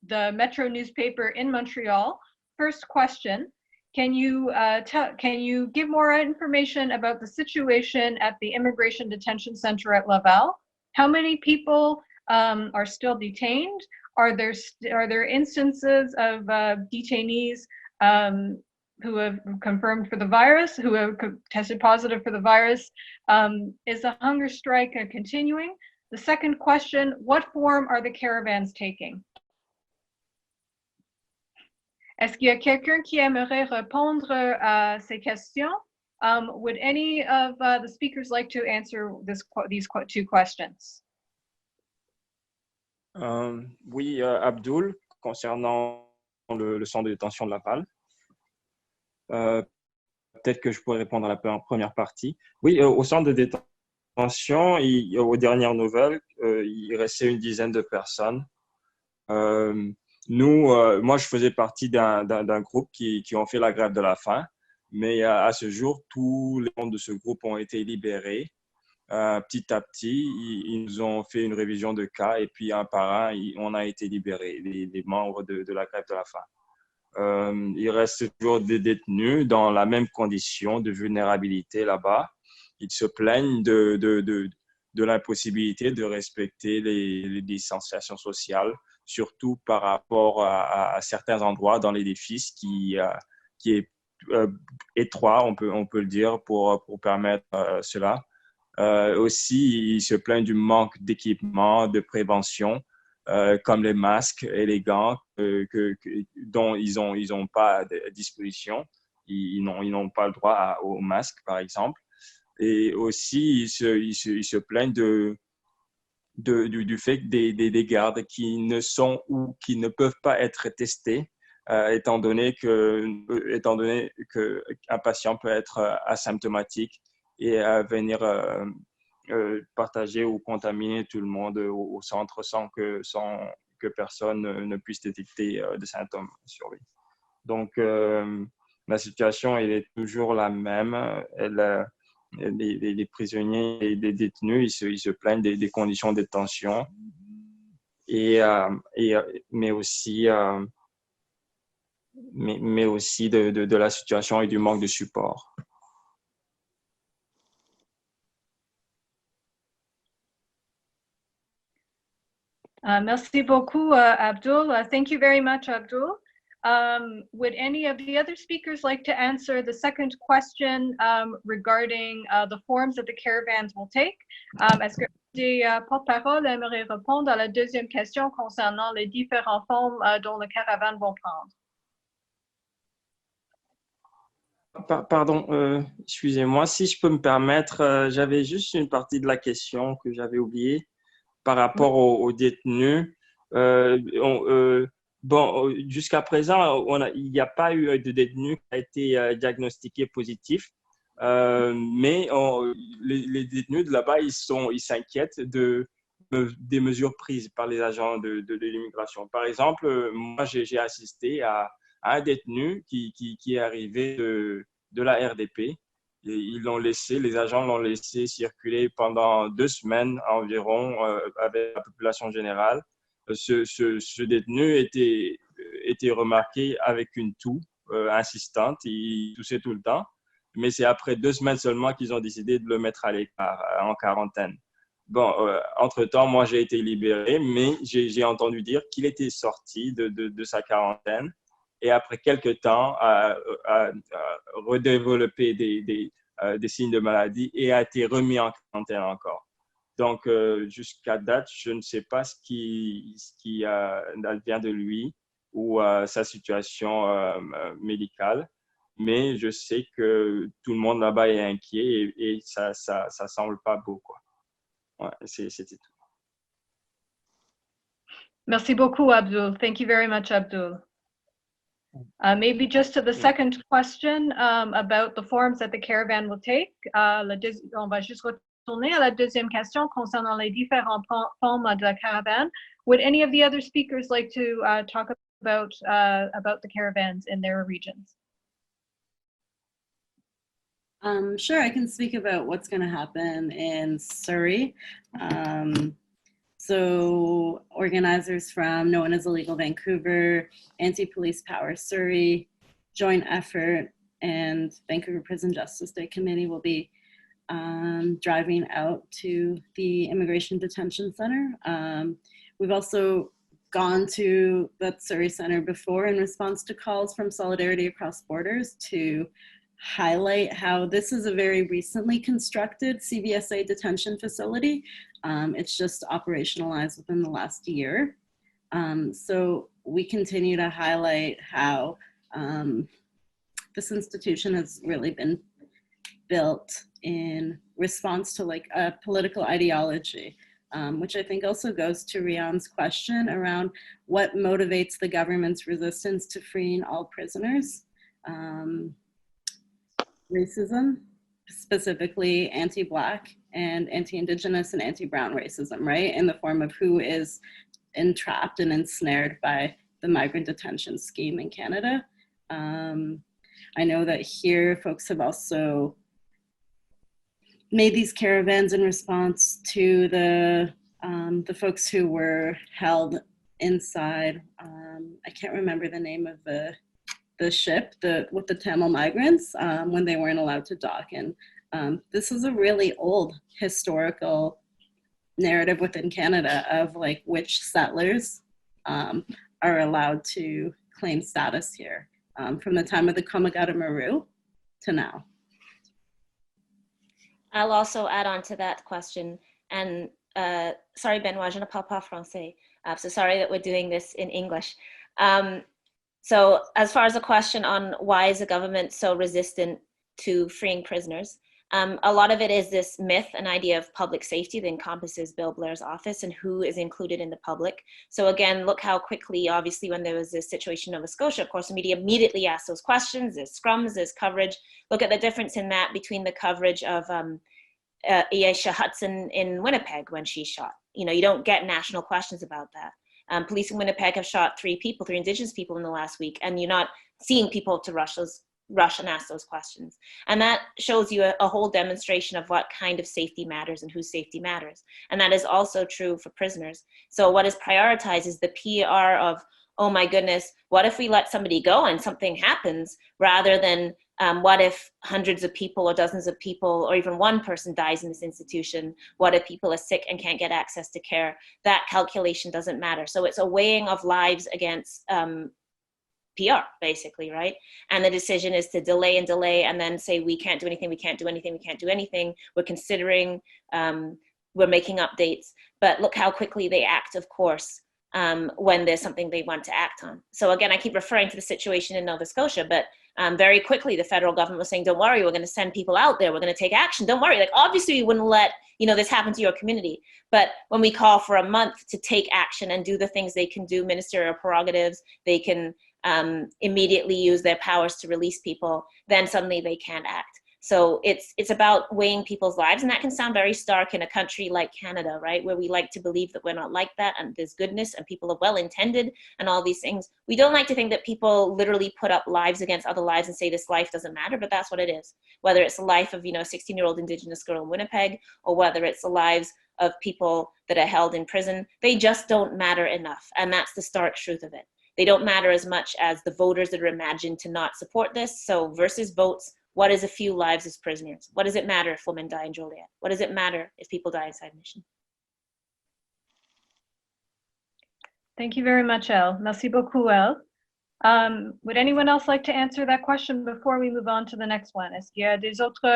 the Metro newspaper in Montreal. First question, can you give more information about the situation at the Immigration Detention Centre at Laval? How many people are still detained? Are there instances of detainees who have confirmed for the virus, who have tested positive for the virus? Is the hunger strike continuing? The second question, what form are the caravans taking? Est-ce qu'il y a quelqu'un qui aimerait répondre à ces questions? Would any of the speakers like to answer these two questions?
Oui, Abdoul, concernant le centre de détention de Laval. Peut-être que je pourrais répondre à la première partie. Oui, au centre de détention, aux dernières nouvelles, il restait une dizaine de personnes. Moi, je faisais partie d'un groupe qui ont fait la grève de la faim, mais à ce jour, tous les membres de ce groupe ont été libérés. Petit à petit, ils nous ont fait une révision de cas et puis un par un, on a été libérés, les membres de la grève de la faim. Il reste toujours des détenus dans la même condition de vulnérabilité là-bas. Ils se plaignent de l'impossibilité de respecter les distanciations sociales, surtout par rapport à certains endroits dans l'édifice qui est étroit, on peut le dire, pour permettre cela. Aussi, ils se plaignent du manque d'équipement, de prévention, comme les masques et les gants dont ils n'ont pas à disposition. Ils n'ont pas le droit aux masques, par exemple. Et aussi, ils se plaignent du fait que des gardes qui ne peuvent pas être testés, étant donné qu'un patient peut être asymptomatique et venir partager ou contaminer tout le monde au centre sans que personne ne puisse détecter de symptômes sur lui. Donc, la situation elle est toujours la même. Les prisonniers et les détenus, ils se plaignent des conditions de détention, mais aussi de la situation et du manque de support.
Merci beaucoup, Abdoul. Thank you very much, Abdoul. Would any of the other speakers like to answer the second question regarding the forms that the caravans will take? Est-ce que des porte-parole aimeraient répondre à la deuxième question concernant les différentes formes dont les caravanes vont prendre?
Pardon, excusez-moi, si je peux me permettre, j'avais juste une partie de la question que j'avais oubliée par rapport aux détenus. Jusqu'à présent, il n'y a pas eu de détenu qui a été diagnostiqué positif, mais les détenus de là-bas, ils s'inquiètent des mesures prises par les agents de l'immigration. Par exemple, moi, j'ai assisté à un détenu qui est arrivé de la RDP. Et les agents l'ont laissé circuler pendant 2 semaines environ avec la population générale. Ce détenu était remarqué avec une toux insistante, il toussait tout le temps, mais c'est après 2 semaines seulement qu'ils ont décidé de le mettre à l'écart, en quarantaine. Bon, entre-temps, moi, j'ai été libéré, mais j'ai entendu dire qu'il était sorti de sa quarantaine et après quelques temps a redéveloppé des signes de maladie et a été remis en quarantaine encore. Donc, jusqu'à date, je ne sais pas ce qui advient de lui ou sa situation médicale, mais je sais que tout le monde là-bas est inquiet et ça semble pas beau, quoi. Ouais, c'était tout.
Merci beaucoup, Abdoul. Thank you very much, Abdoul. Maybe just to the second question about the forms that the caravan will take. On va juste retourner à la deuxième question concernant les différentes formes de la caravane. Would any of the other speakers like to talk about the caravans in their regions?
Sure, I can speak about what's going to happen in Surrey. So organizers from No One is Illegal Vancouver, Anti-Police Power Surrey, Joint Effort, and Vancouver Prison Justice Day Committee will be driving out to the Immigration Detention Center. We've also gone to that Surrey Center before in response to calls from Solidarity Across Borders to highlight how this is a very recently constructed CBSA detention facility. It's just operationalized within the last year. So we continue to highlight how this institution has really been built in response to like a political ideology, which I think also goes to Rian's question around what motivates the government's resistance to freeing all prisoners. Racism, specifically anti-Black and anti-Indigenous and anti-Brown racism, right? In the form of who is entrapped and ensnared by the migrant detention scheme in Canada. I know that here folks have also made these caravans in response to the folks who were held inside, I can't remember the name of the ship with the Tamil migrants when they weren't allowed to dock. And this is a really old historical narrative within Canada of like which settlers are allowed to claim status here from the time of the Komagata Maru to now.
I'll also add on to that question. And sorry, Benoit, je ne parle pas français. So sorry that we're doing this in English. So as far as the question on why is the government so resistant to freeing prisoners, a lot of it is this myth, an idea of public safety that encompasses Bill Blair's office and who is included in the public. So again, look how quickly, obviously, when there was this situation in Nova Scotia, of course, the media immediately asked those questions. There's scrums, there's coverage. Look at the difference in that between the coverage of Aisha Hudson in Winnipeg when she shot. You know, you don't get national questions about that. Police in Winnipeg have shot 3 Indigenous people in the last week, and you're not seeing people to rush and ask those questions. And that shows you a whole demonstration of what kind of safety matters and whose safety matters. And that is also true for prisoners. So what is prioritized is the PR of, oh my goodness, what if we let somebody go and something happens, rather than what if hundreds of people or dozens of people or even one person dies in this institution? What if people are sick and can't get access to care? That calculation doesn't matter. So it's a weighing of lives against PR, basically, right? And the decision is to delay and then say, we can't do anything, we can't do anything, we can't do anything. We're considering, we're making updates. But look how quickly they act, of course, when there's something they want to act on. So again, I keep referring to the situation in Nova Scotia, but very quickly the federal government was saying, don't worry, we're going to send people out there, we're going to take action, don't worry. Like, obviously we wouldn't let this happen to your community, but when we call for a month to take action and do the things they can do, ministerial prerogatives, they can immediately use their powers to release people, then suddenly they can't act. So it's about weighing people's lives, and that can sound very stark in a country like Canada, right, where we like to believe that we're not like that, and there's goodness and people are well-intended and all these things. We don't like to think that people literally put up lives against other lives and say this life doesn't matter, but that's what it is. Whether it's the life of a 16-year-old Indigenous girl in Winnipeg, or whether it's the lives of people that are held in prison, they just don't matter enough, and that's the stark truth of it. They don't matter as much as the voters that are imagined to not support this. So versus votes, what is a few lives as prisoners? What does it matter if women die in Joliet? What does it matter if people die inside Mission?
Thank you very much, Elle. Merci beaucoup, Elle. Would anyone else like to answer that question before we move on to the next one? Est-ce qu'il y a des autres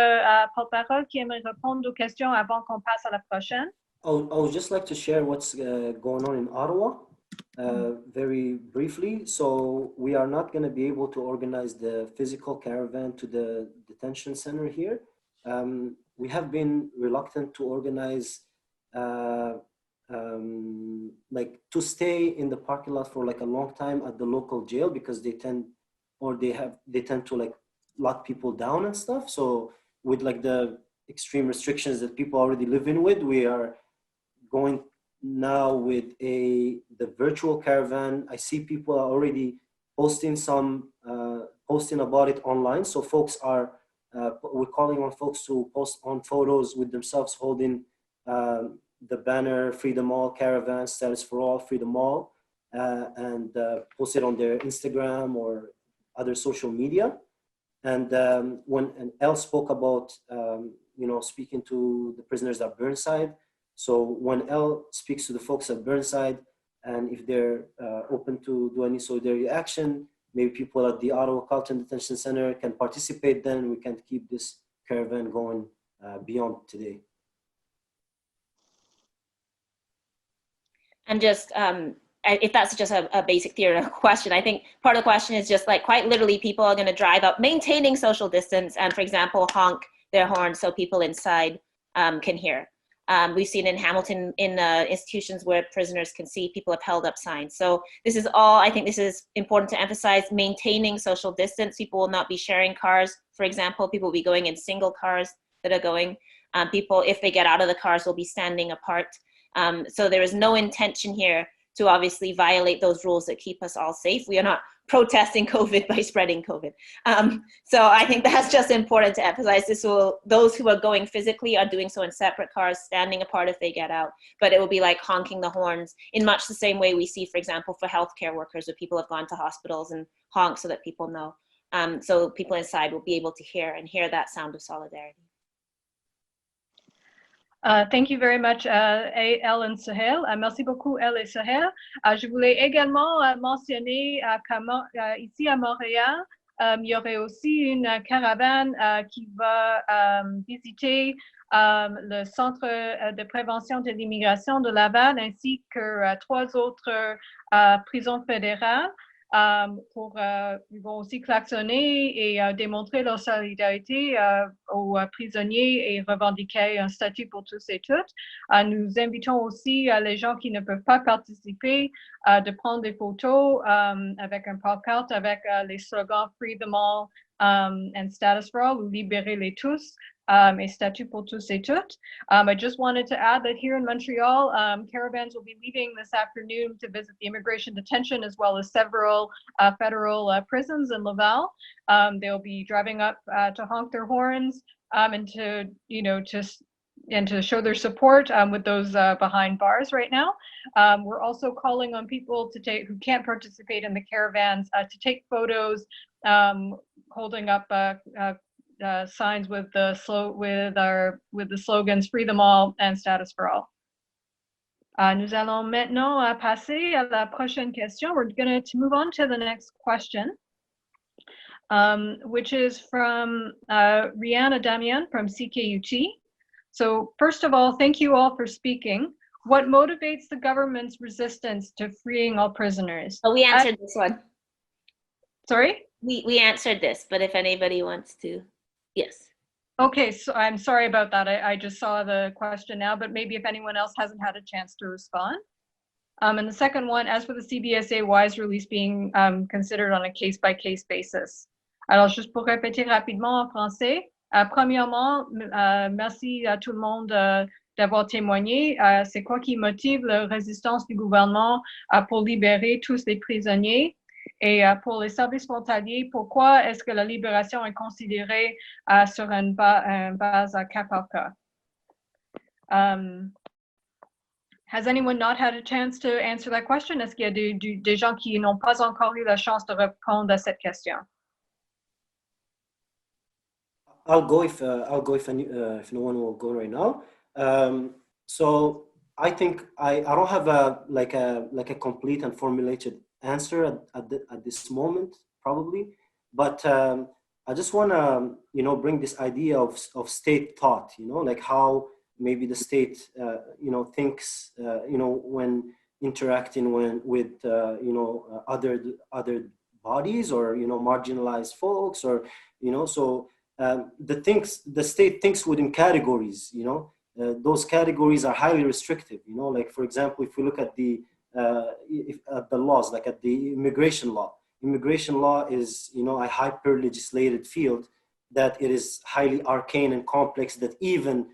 porte-parole qui aimeraient répondre aux questions avant qu'on passe à la prochaine?
I would just like to share what's going on in Ottawa very briefly. So we are not going to be able to organize the physical caravan to the detention center here. We have been reluctant to organize like to stay in the parking lot for like a long time at the local jail because they tend to like lock people down and stuff. So with like the extreme restrictions that people already live in with, we are going now with the virtual caravan. I see people are already posting about it online. So folks are we're calling on folks to post on photos with themselves holding the banner "Freedom All Caravan, Status for All, Freedom All," and post it on their Instagram or other social media. And when Elle spoke about speaking to the prisoners at Burnside, so when Elle speaks to the folks at Burnside, and if they're open to do any solidarity action, maybe people at the Ottawa Carleton Detention Center can participate. Then we can keep this caravan going beyond today.
And just, if that's just a basic theoretical question, I think part of the question is just like quite literally people are going to drive up maintaining social distance and, for example, honk their horns so people inside can hear. We've seen in Hamilton in institutions where prisoners can see, people have held up signs. So this is all, I think this is important to emphasize, maintaining social distance. People will not be sharing cars. For example, people will be going in single cars that are going. People, if they get out of the cars, will be standing apart. So there is no intention here to obviously violate those rules that keep us all safe. We are not protesting COVID by spreading COVID. So I think that's just important to emphasize. Those who are going physically are doing so in separate cars, standing apart if they get out, but it will be like honking the horns in much the same way we see, for example, for healthcare workers, where people have gone to hospitals and honk so that people know. So people inside will be able to hear that sound of solidarity.
Thank you very much, Elle and Souheil. Merci beaucoup, Elle et Souheil. Je voulais également mentionner ici à Montréal, il y aurait aussi une caravane qui va visiter le Centre de prévention de l'immigration de Laval ainsi que 3 autres prisons fédérales. Ils vont aussi klaxonner et démontrer leur solidarité aux prisonniers et revendiquer un statut pour tous et toutes. Nous invitons aussi les gens qui ne peuvent pas participer de prendre des photos avec un pancarte avec les slogans Free them all and Status for all, ou Libérez-les tous. A statut pour tous et toutes. I just wanted to add that here in Montreal, caravans will be leaving this afternoon to visit the immigration detention as well as several federal prisons in Laval. They'll be driving up to honk their horns and to show their support with those behind bars right now. We're also calling on people who can't participate in the caravans to take photos holding up signs with the slogans "Free them all" and "Status for all." Nous allons maintenant passer à la prochaine question. We're going to move on to the next question, which is from Rihanna Damian from CKUT. So first of all, thank you all for speaking. What motivates the government's resistance to freeing all prisoners?
Oh, we answered this one.
Sorry?
We answered this, but if anybody wants to. Yes.
Okay, so I'm sorry about that. I just saw the question now, but maybe if anyone else hasn't had a chance to respond. And the second one, as for the CBSA-wise release being considered on a case-by-case basis. Alors, juste pour répéter rapidement en français. Premièrement, merci à tout le monde d'avoir témoigné. C'est quoi qui motive la résistance du gouvernement pour libérer tous les prisonniers? Et pour les services frontaliers, pourquoi est-ce que la libération est considérée sur une base cas par cas? Has anyone not had a chance to answer that question? Est-ce qu'il y a des gens qui n'ont pas encore eu la chance de répondre à cette question?
I'll go if no one will go right now. So I think I don't have a complete and formulated answer at this moment, probably, but I just want to bring this idea of state thought, like how maybe the state thinks when interacting with other bodies or marginalized folks, or so the state thinks within categories. Those categories are highly restrictive. Like for example, if we look at at the laws, like at the immigration law. Immigration law is a hyper legislated field that it is highly arcane and complex, that even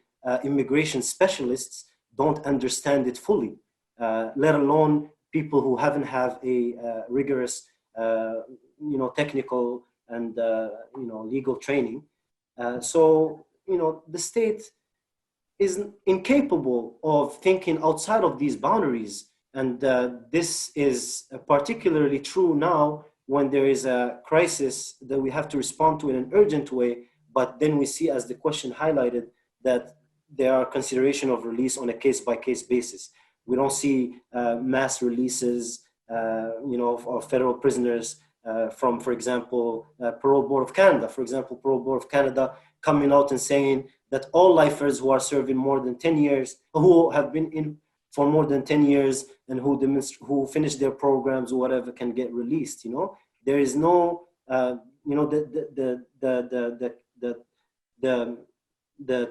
immigration specialists don't understand it fully, let alone people who haven't have a rigorous technical and legal training. So the state is incapable of thinking outside of these boundaries. And this is particularly true now when there is a crisis that we have to respond to in an urgent way. But then we see, as the question highlighted, that there are consideration of release on a case-by-case basis. We don't see mass releases, of federal prisoners from, for example, Parole Board of Canada. For example, Parole Board of Canada coming out and saying that all lifers who are serving more than 10 years, who have been in for more than 10 years and who finish their programs or whatever can get released. There is no, the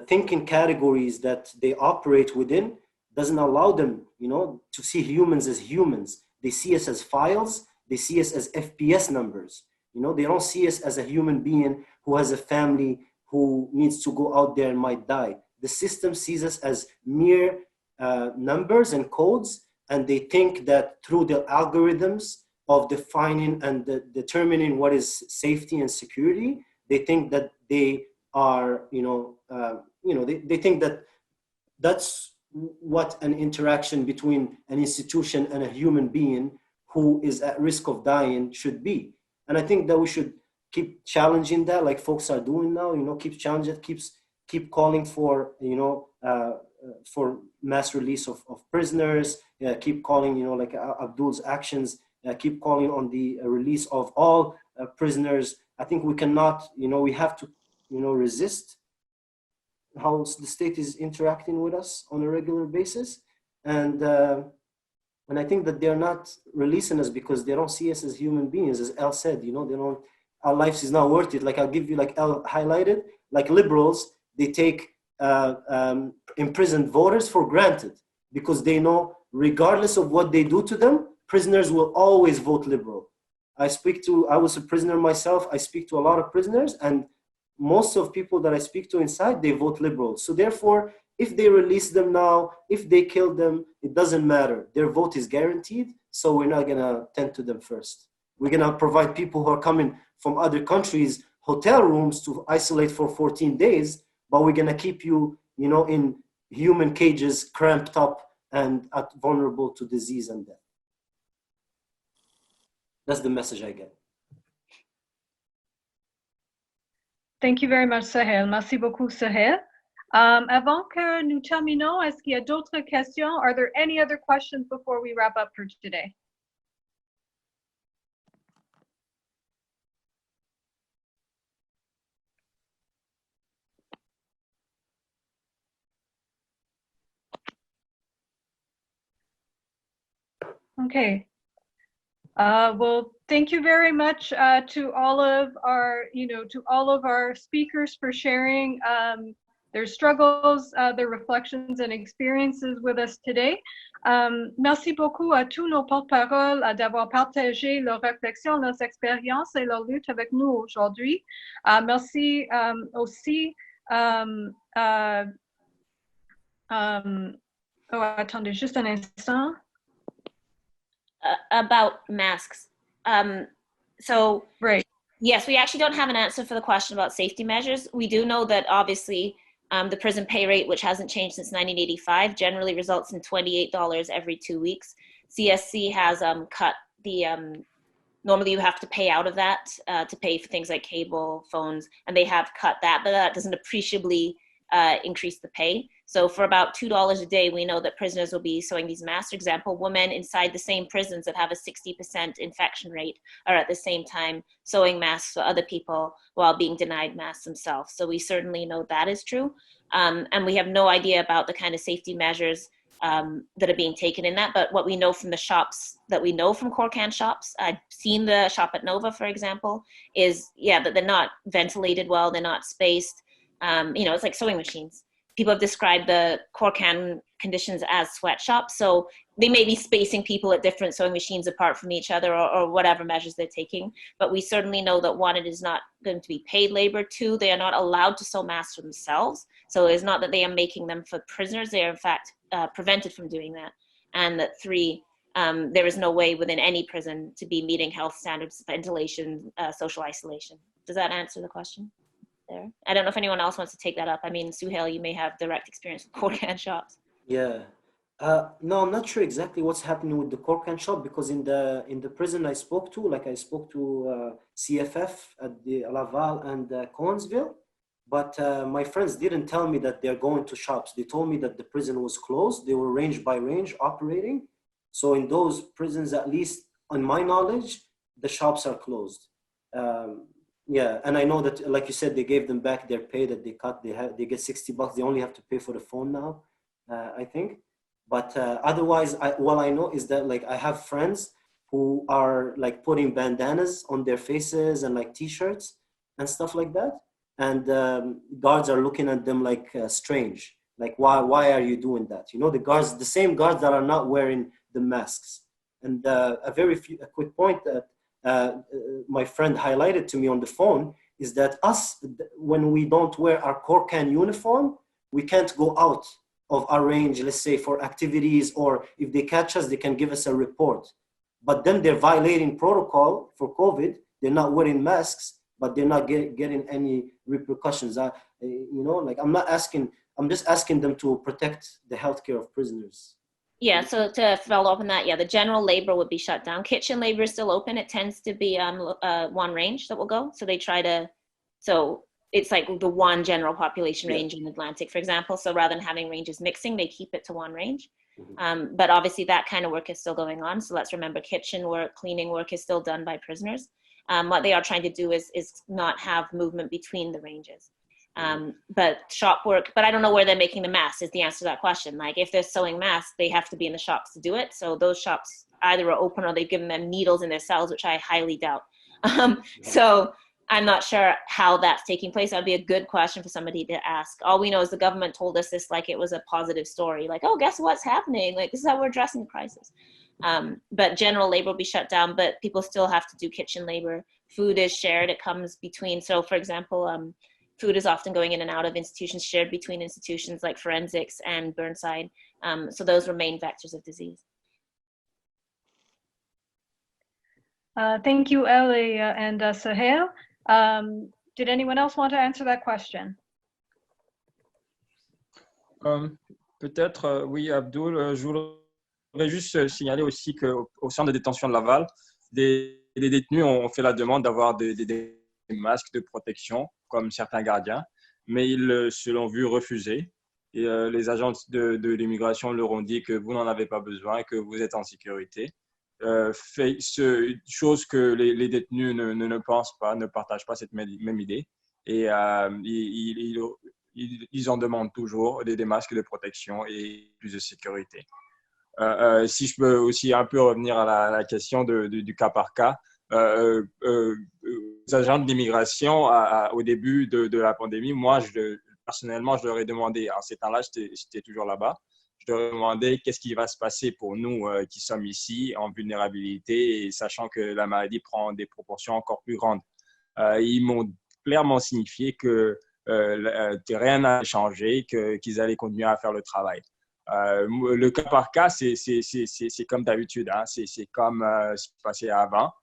thinking categories that they operate within doesn't allow them, to see humans as humans. They see us as files. They see us as FPS numbers. They don't see us as a human being who has a family, who needs to go out there and might die. The system sees us as mere numbers and codes, and they think that through the algorithms of defining and determining what is safety and security, they think that they are, they think that that's what an interaction between an institution and a human being who is at risk of dying should be. And I think that we should keep challenging that, like folks are doing now. Keep challenging it, keep calling for for mass release of prisoners. Keep calling, like Abdul's actions. Keep calling on the release of all prisoners. I think we cannot. We have to, resist how the state is interacting with us on a regular basis, and I think that they're not releasing us because they don't see us as human beings. As El said, they don't. Our lives is not worth it. Like I'll give you, like El highlighted, like liberals, they take imprisoned voters for granted because they know, regardless of what they do to them, prisoners will always vote liberal. I was a prisoner myself. I speak to a lot of prisoners, and most of people that I speak to inside, they vote liberal. So therefore, if they release them now, if they kill them, it doesn't matter. Their vote is guaranteed. So we're not gonna tend to them first. We're gonna provide people who are coming from other countries hotel rooms to isolate for 14 days, but we're gonna keep you, in human cages, cramped up and vulnerable to disease and death. That's the message I get.
Thank you very much, Souheil. Merci beaucoup, Souheil. Avant que nous terminons, est-ce qu'il y a d'autres questions? Are there any other questions before we wrap up for today? Okay. Well, thank you very much to all of our speakers for sharing their struggles, their reflections and experiences with us today. Merci beaucoup à tous nos porte-paroles d'avoir partagé leurs réflexions, leurs expériences et leur lutte avec nous aujourd'hui. Merci aussi. Attendez juste un instant.
About masks. So
Right.
Yes, we actually don't have an answer for the question about safety measures. We do know that obviously the prison pay rate, which hasn't changed since 1985, generally results in $28 every 2 weeks. CSC has cut the, normally you have to pay out of that to pay for things like cable, phones, and they have cut that, but that doesn't appreciably increase the pay. So for about $2 a day, we know that prisoners will be sewing these masks. For example, women inside the same prisons that have a 60% infection rate are at the same time sewing masks for other people while being denied masks themselves. So we certainly know that is true. And we have no idea about the kind of safety measures that are being taken in that. But what we know from the shops that we know from Corcan shops, I've seen the shop at Nova, for example, is, yeah, that they're not ventilated well, they're not spaced. It's like sewing machines. People have described the Corcan conditions as sweatshops. So they may be spacing people at different sewing machines apart from each other, or whatever measures they're taking. But we certainly know that one, it is not going to be paid labor. Two, they are not allowed to sew masks for themselves. So it's not that they are making them for prisoners. They are in fact prevented from doing that. And that three, there is no way within any prison to be meeting health standards, ventilation, social isolation. Does that answer the question? There. I don't know if anyone else wants to take that up. I mean, Souheil, you may have direct experience with Corcan shops.
Yeah. No, I'm not sure exactly what's happening with the Corcan shop, because in the prison I spoke to, like I spoke to CFF at the Laval and Cowansville, but my friends didn't tell me that they're going to shops. They told me that the prison was closed. They were range by range operating. So in those prisons, at least on my knowledge, the shops are closed. Yeah, and I know that, like you said, they gave them back their pay that they cut. They get $60. They only have to pay for the phone now, I think. But otherwise, all I know is that, like, I have friends who are like putting bandanas on their faces and like T-shirts and stuff like that, and guards are looking at them like strange. Like, why are you doing that? You know, the same guards that are not wearing the masks. And a quick point that my friend highlighted to me on the phone is that when we don't wear our Corcan uniform, we can't go out of our range, let's say for activities, or if they catch us, they can give us a report. But then they're violating protocol for COVID. They're not wearing masks, but they're not getting any repercussions. I'm just asking them to protect the healthcare of prisoners.
Yeah, so to follow up on that, yeah, the general labor would be shut down. Kitchen labor is still open. It tends to be one range that will go. So they try to, so it's like the one general population range in Atlantic, for example. So rather than having ranges mixing, they keep it to one range. But obviously that kind of work is still going on. So let's remember, kitchen work, cleaning work is still done by prisoners. What they are trying to do is not have movement between the ranges. But shop work, but I don't know where they're making the masks is the answer to that question. Like, if they're sewing masks, they have to be in the shops to do it. So those shops either are open or they've given them needles in their cells, which I highly doubt. So I'm not sure how that's taking place. That'd be a good question for somebody to ask. All we know is the government told us this like it was a positive story. Like, oh, guess what's happening? Like, this is how we're addressing the crisis. But general labor will be shut down, but people still have to do kitchen labor. Food is shared. It comes between, so for example, food is often going in and out of institutions, shared between institutions like forensics and Burnside. So those remain vectors of disease.
Thank you, Ellie and Souheil. Did anyone else want to answer that question?
Peut-être, oui, Abdoul. Je voudrais juste signaler aussi qu'au centre de détention de Laval, des détenus ont fait la demande d'avoir des masques de protection, comme certains gardiens, mais ils se l'ont vu refuser. Et les agents de l'immigration leur ont dit que vous n'en avez pas besoin, que vous êtes en sécurité. Chose que les détenus ne pensent pas, ne partagent pas cette même idée. Et ils en demandent toujours des masques de protection et plus de sécurité. Si je peux aussi un peu revenir à la question du cas par cas, aux agents de l'immigration au début de la pandémie, moi, personnellement, je leur ai demandé, en ces temps-là, j'étais toujours là-bas, je leur ai demandé qu'est-ce qui va se passer pour nous qui sommes ici en vulnérabilité et sachant que la maladie prend des proportions encore plus grandes. Ils m'ont clairement signifié que rien n'a changé, qu'ils allaient continuer à faire le travail. Le cas par cas, c'est comme d'habitude, hein, c'est comme ce qui se passait avant.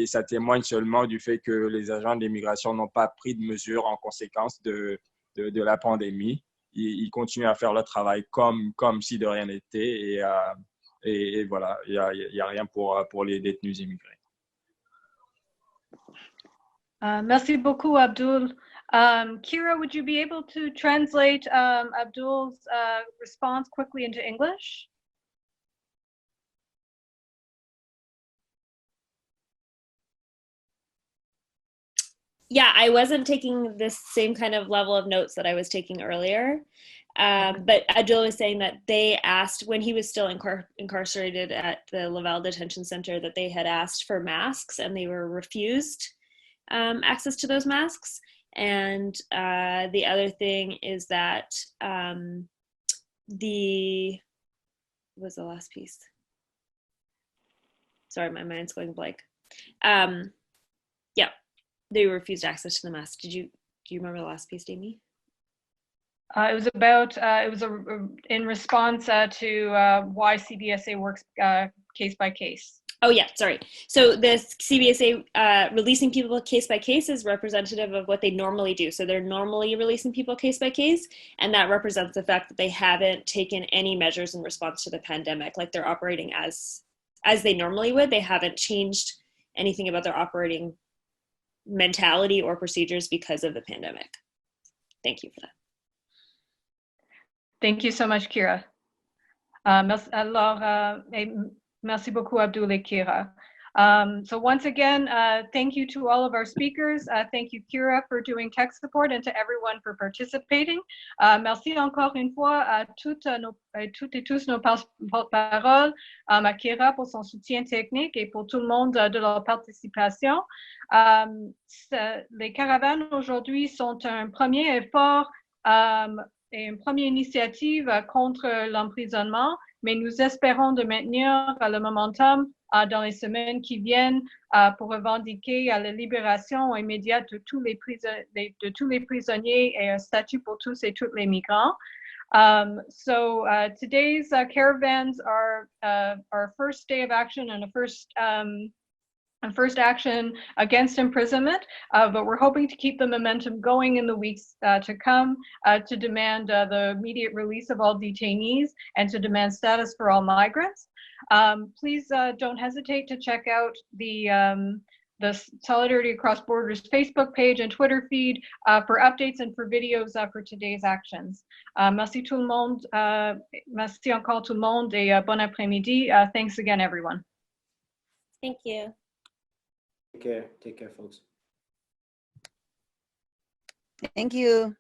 Ça témoigne seulement du fait que les agents de l'immigration n'ont pas pris de mesures en conséquence de la pandémie. Ils continuent à faire leur travail comme si de rien n'était et voilà, il n'y a rien pour les détenus immigrés.
Merci beaucoup, Abdoul. Kira, would you be able to translate Abdul's response quickly into English?
Yeah, I wasn't taking this same kind of level of notes that I was taking earlier. But Abdoul was saying that they asked, when he was still incarcerated at the Laval Detention Centre, that they had asked for masks and they were refused access to those masks. And the other thing is that what was the last piece? Sorry, my mind's going blank. Yeah, they refused access to the mask. Do you remember the last piece, Amy?
It was about, in response to why CBSA works case by case.
Oh yeah, sorry. So the CBSA releasing people case by case is representative of what they normally do. So they're normally releasing people case by case, and that represents the fact that they haven't taken any measures in response to the pandemic. Like they're operating as they normally would. They haven't changed anything about their operating mentality or procedures because of the pandemic. Thank you for that.
Thank you so much, Kira. Merci beaucoup, Abdoul et Kira. So once again, thank you to all of our speakers. Thank you, Kira, for doing tech support, and to everyone for participating. Merci encore une fois à toutes et tous nos porte-paroles, à Kira pour son soutien technique et pour tout le monde de leur participation. Les caravanes aujourd'hui sont un premier effort et une première initiative contre l'emprisonnement, mais nous espérons de maintenir le momentum dans les semaines qui viennent pour revendiquer la libération immédiate de tous les prisonniers et un statut pour tous et toutes les migrants. So today's caravans are our first day of action and a first action against imprisonment, but we're hoping to keep the momentum going in the weeks to come to demand the immediate release of all detainees and to demand status for all migrants. Please don't hesitate to check out the Solidarity Across Borders Facebook page and Twitter feed for updates and for videos for today's actions. Merci tout le monde. Merci encore tout le monde et bon après-midi. Thanks again, everyone.
Thank you.
Take care, folks.
Thank you.